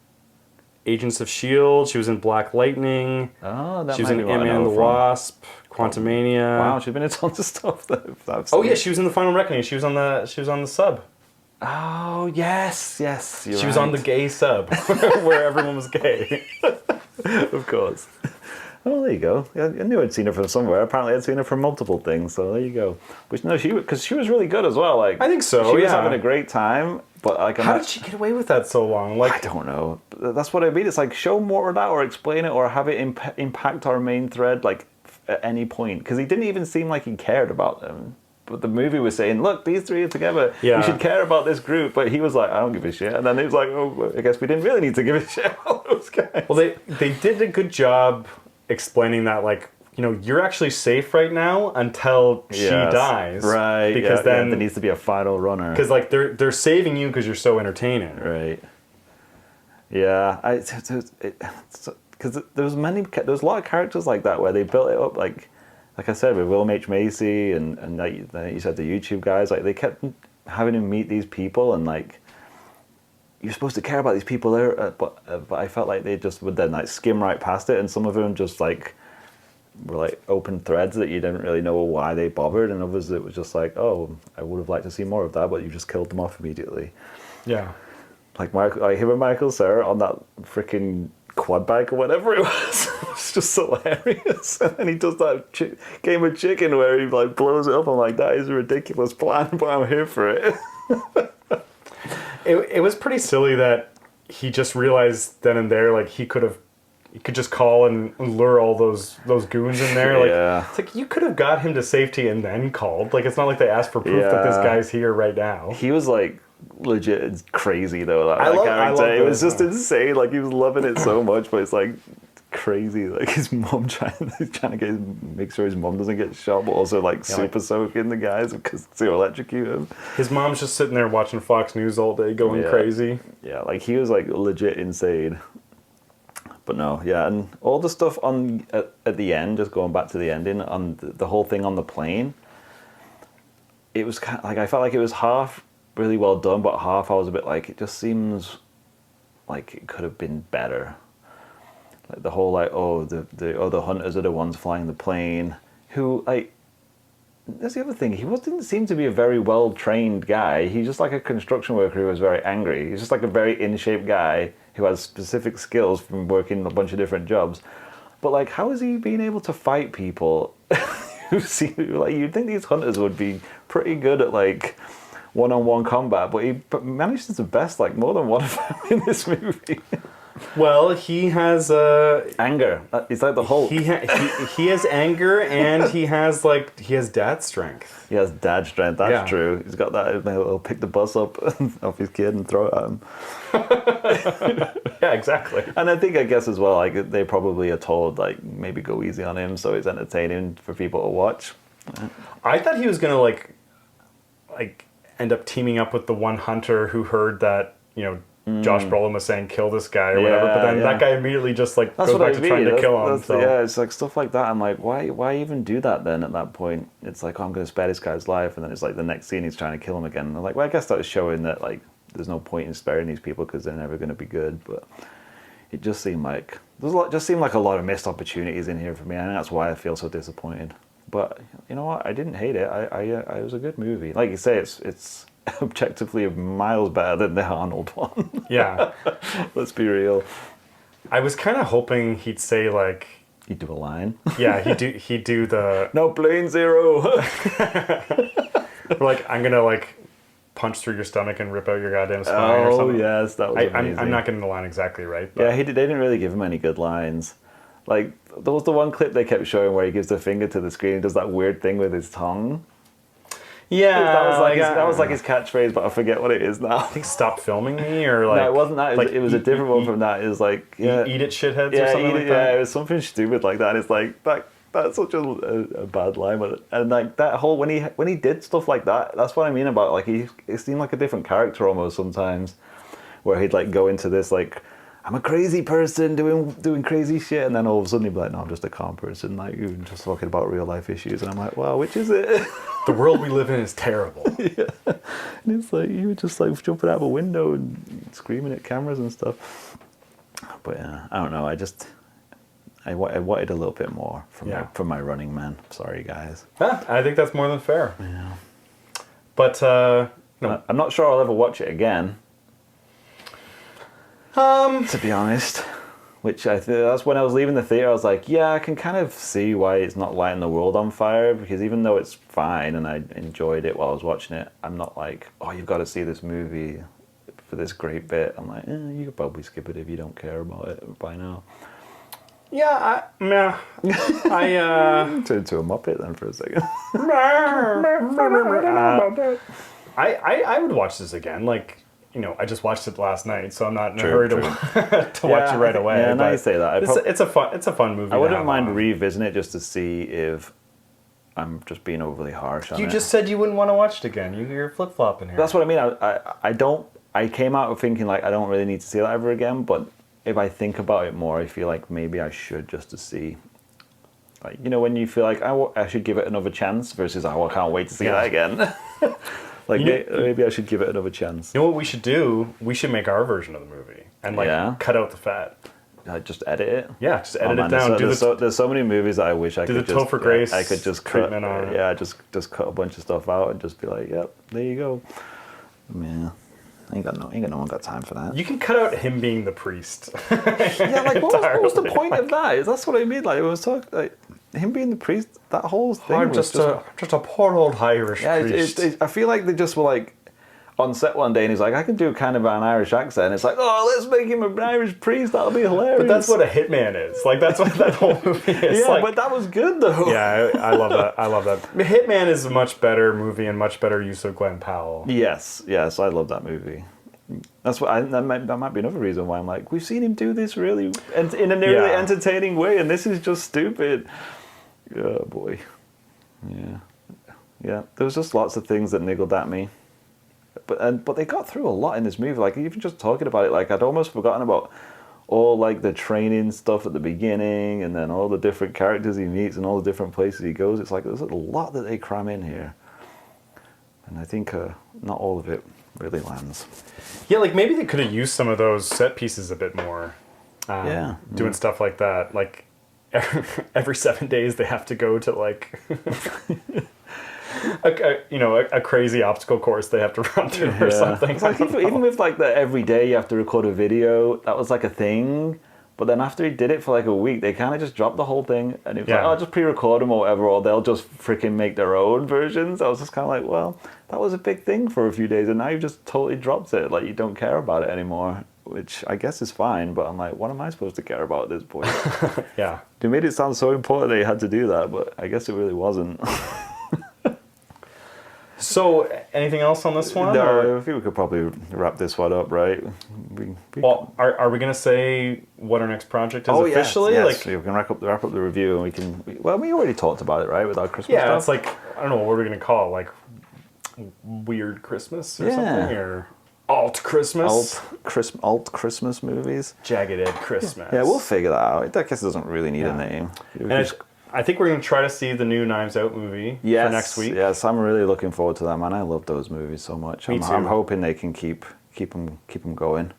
Agents of S.H.I.E.L.D., she was in Black Lightning, oh, that she was might in be what I Ant-Man know and the from. Wasp, Quantumania. Wow, she's been in tons of stuff that I've seen. Oh yeah, she was in the Final Reckoning. She was on the sub. Oh yes, She was on the gay sub, where everyone was gay. Of course. Oh, there you go. I knew I'd seen her from somewhere. Apparently, I'd seen her from multiple things. So there you go. Which no, because she was really good as well. Like I think so. She was having a great time. But like, how did she get away with that so long? Like I don't know. That's what I mean. It's like show more of that, or explain it, or have it impact our main thread like at any point. Because he didn't even seem like he cared about them. But the movie was saying, look, these three are together. Yeah. You should care about this group. But he was like, I don't give a shit. And then he was like, oh, I guess we didn't really need to give a shit about those guys. Well, they did a good job explaining that, like, you know, you're actually safe right now until she dies. Right. Because then there needs to be a final runner. Because like they're saving you because you're so entertaining. Right. Yeah. Because there was a lot of characters like that where they built it up like I said with William H. Macy and like you said the YouTube guys, like they kept having him meet these people and like you're supposed to care about these people there, but I felt like they just would then like skim right past it, and some of them just like were like open threads that you didn't really know why they bothered, and others it was just like, oh, I would have liked to see more of that, but you just killed them off immediately. Yeah. Like him and Michael Cera on that freaking quad bike or whatever it was. It's just hilarious. And then he does that game of chicken where he like blows it up. I'm like, that is a ridiculous plan, but I'm here for it. It was pretty silly that he just realized then and there, like he could just call and lure all those goons in there. Like Yeah. It's like you could have got him to safety and then called. Like it's not like they asked for proof that this guy's here right now. He was like legit crazy though. That I character. love It was that. just insane. Like he was loving it so much, but it's like crazy. Like his mom trying to make sure his mom doesn't get shot, but also like super soaking the guys because to electrocute him. His mom's just sitting there watching Fox News all day, going crazy. Yeah, like he was like legit insane. But no, yeah, and all the stuff at the end, just going back to the ending, on the whole thing on the plane, it was kind of, like I felt like it was half really well done, but half I was a bit like, it just seems like it could have been better. Like the whole like, oh, the other hunters are the ones flying the plane, who like, that's the other thing, he didn't seem to be a very well-trained guy. He's just like a construction worker who was very angry. He's just like a very in-shape guy who has specific skills from working a bunch of different jobs. But like, how is he being able to fight people who seem like, you'd think these hunters would be pretty good at like one-on-one combat, but he manages to best like more than one of them in this movie. Well, he has anger. It's like the Hulk. He has anger, and he has dad strength. He has dad strength. That's true. He's got that. He'll pick the bus up off his kid and throw it at him. Yeah, exactly. And I guess as well, like they probably are told like maybe go easy on him, so it's entertaining for people to watch. I thought he was gonna like end up teaming up with the one hunter who heard that Josh Brolin was saying kill this guy or whatever, but then that guy immediately just like goes back to trying to kill him. So. Yeah, it's like stuff like that. I'm like, why even do that then? At that point, it's like, oh, I'm going to spare this guy's life, and then it's like the next scene he's trying to kill him again. And I'm like, well, I guess that was showing that like there's no point in sparing these people because they're never going to be good. But it just seemed like just seemed like a lot of missed opportunities in here for me, and that's why I feel so disappointed. But you know what? I didn't hate it. It was a good movie. Like you say, it's objectively miles better than the Arnold one. Yeah. Let's be real. I was kind of hoping he'd say like... He'd do a line. Yeah, he'd do the... No, plane zero. Like, I'm going to like punch through your stomach and rip out your goddamn spine or something. Oh, yes, that was amazing. I'm not getting the line exactly right. But... Yeah, they didn't really give him any good lines. Like, there was the one clip they kept showing where he gives the finger to the screen and does that weird thing with his tongue. Yeah, that was like his catchphrase, but I forget what it is now. I think "Stop filming me" or like... No, it wasn't that. It was a different one from that. It was like... Yeah, eat it, shitheads, or something like that. Yeah, it was something stupid like that. And it's like, that's such a bad line. But, and like that whole... When he did stuff like that, that's what I mean about, like, it seemed like a different character almost sometimes. Where he'd like go into this like... I'm a crazy person doing crazy shit, and then all of a sudden he'd be like, no, I'm just a calm person, like you're just talking about real life issues, and I'm like, well, which is it? The world we live in is terrible. Yeah. And it's like you were just like jumping out of a window and screaming at cameras and stuff. But yeah, I don't know. I wanted a little bit more from my Running Man. Sorry, guys. I think that's more than fair. Yeah. But no. I'm not sure I'll ever watch it again. To be honest, which that's when I was leaving the theater. I was like, yeah, I can kind of see why it's not lighting the world on fire, because even though it's fine and I enjoyed it while I was watching it, I'm not like, oh, you've got to see this movie for this great bit. I'm like, you could probably skip it if you don't care about it by now. Yeah, I turned into a Muppet then for a second. I would watch this again, like. I just watched it last night, so I'm not in a hurry to watch it right away. Yeah, now you say that. It's a fun movie. I wouldn't mind revisiting it just to see if I'm just being overly harsh on it. You just said you wouldn't want to watch it again. You're flip-flopping here. That's what I mean. I came out thinking like I don't really need to see that ever again, but if I think about it more, I feel like maybe I should, just to see. Like, when you feel like I should give it another chance versus I can't wait to see that again. Like, maybe I should give it another chance. You know what we should do? We should make our version of the movie and cut out the fat. Just edit it. Yeah, just edit it down. There's so many movies that I wish I could just. Topher Grace. I could just cut. Just cut a bunch of stuff out and just be like, yep, there you go. Yeah. Ain't got no one got time for that. You can cut out him being the priest. Yeah, like what was the point of that? That's what I mean. Like, it was talking like him being the priest. That whole thing. I'm just a poor old Irish priest. I feel like they just were like on set one day, and he's like, I can do kind of an Irish accent. It's like, oh, let's make him an Irish priest. That'll be hilarious. But that's what a hitman is. Like, that's what that whole movie is. Yeah, but that was good though. Yeah, I love that. I love that. Hitman is a much better movie and much better use of Glen Powell. Yes, I love that movie. That's what that might be another reason why I'm like, we've seen him do this really in a really entertaining way, and this is just stupid. Oh boy, yeah. There was just lots of things that niggled at me, but they got through a lot in this movie. Like, even just talking about it, like I'd almost forgotten about all like the training stuff at the beginning, and then all the different characters he meets and all the different places he goes. It's like there's a lot that they cram in here, and I think not all of it really lands. Yeah, like maybe they could have used some of those set pieces a bit more. Doing stuff like that. Like every 7 days they have to go to like a crazy obstacle course they have to run through or something. It's like even with like the every day you have to record a video, that was like a thing. But then after he did it for like a week, they kind of just dropped the whole thing, and it was like, oh, just pre-record them or whatever, or they'll just freaking make their own versions. I was just kind of like, well, that was a big thing for a few days, and now you've just totally dropped it. Like, you don't care about it anymore, which I guess is fine, but I'm like, what am I supposed to care about at this point? Yeah. They made it sound so important they had to do that, but I guess it really wasn't. So, anything else on this one? No, I think we could probably wrap this one up, right? Well, are we going to say what our next project is officially? Yes. We can wrap up the review, and we can. Well, we already talked about it, right, with our Christmas Yeah, stuff. it's like, I don't know, what we're going to call it, like Weird Christmas or something? Or Alt Christmas? Alt Christmas movies. Jagged Edge Christmas. Yeah, we'll figure that out. I guess it doesn't really need a name. And I think we're going to try to see the new Knives Out movie for next week. Yes, I'm really looking forward to that, man. I love those movies so much. Me too. I'm hoping they can keep them going.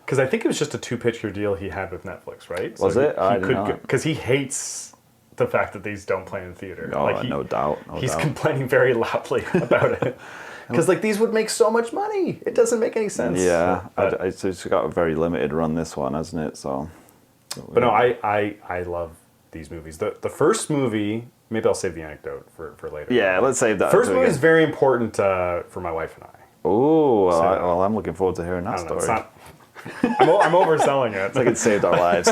Because I think it was just a 2-picture deal he had with Netflix, right? Was it? I didn't know. Because he hates the fact that these don't play in theater. Oh, no doubt. He's complaining very loudly about it. Because these would make so much money. It doesn't make any sense. Yeah, it's got a very limited run, this one, hasn't it? So. But no, I love these movies. The first movie, maybe I'll save the anecdote for later. Yeah, let's save that. First movie is very important for my wife and I. Oh, well, I'm looking forward to hearing that story. I'm overselling it. It's like it saved our lives.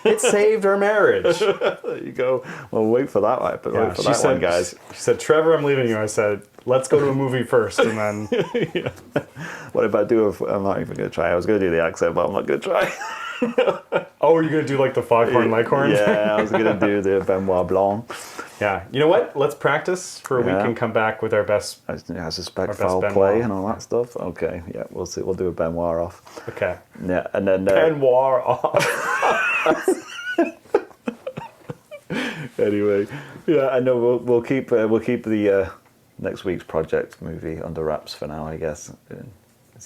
It saved our marriage. There you go. Well, wait for that one. Wait for that one, guys. She said, "Trevor, I'm leaving you." I said, "Let's go to a movie first, and then." Yeah. What if I do? I'm not even going to try. I was going to do the accent, but I'm not going to try. Oh, are you going to do like the Foghorn Leghorn? Yeah, I was going to do the Benoit Blanc. Yeah. You know what? Let's practice for a week and come back with our best. I suspect foul play and all that stuff. Okay, yeah, we'll see. We'll do a Benoit off. Okay. Yeah, and then Benoit off. Anyway, yeah, I know we'll keep the next week's project movie under wraps for now, I guess.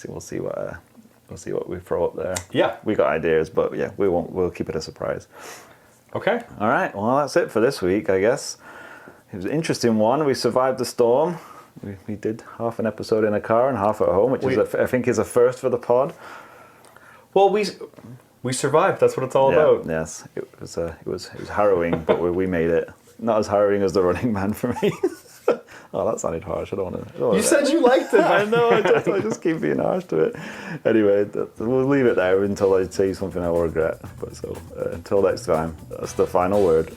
We'll see what we throw up there. Yeah, we got ideas, but yeah, we'll keep it a surprise. Okay. All right. Well, that's it for this week, I guess. It was an interesting one. We survived the storm. We did half an episode in a car and half at home, which I think is a first for the pod. Well, we survived. That's what it's all about. Yes, it was harrowing, but we made it. Not as harrowing as The Running Man for me. Oh, that sounded harsh. I don't want to. You said you liked it. I know. I just keep being harsh to it. Anyway, we'll leave it there until I say something I will regret. But until next time, that's the final word.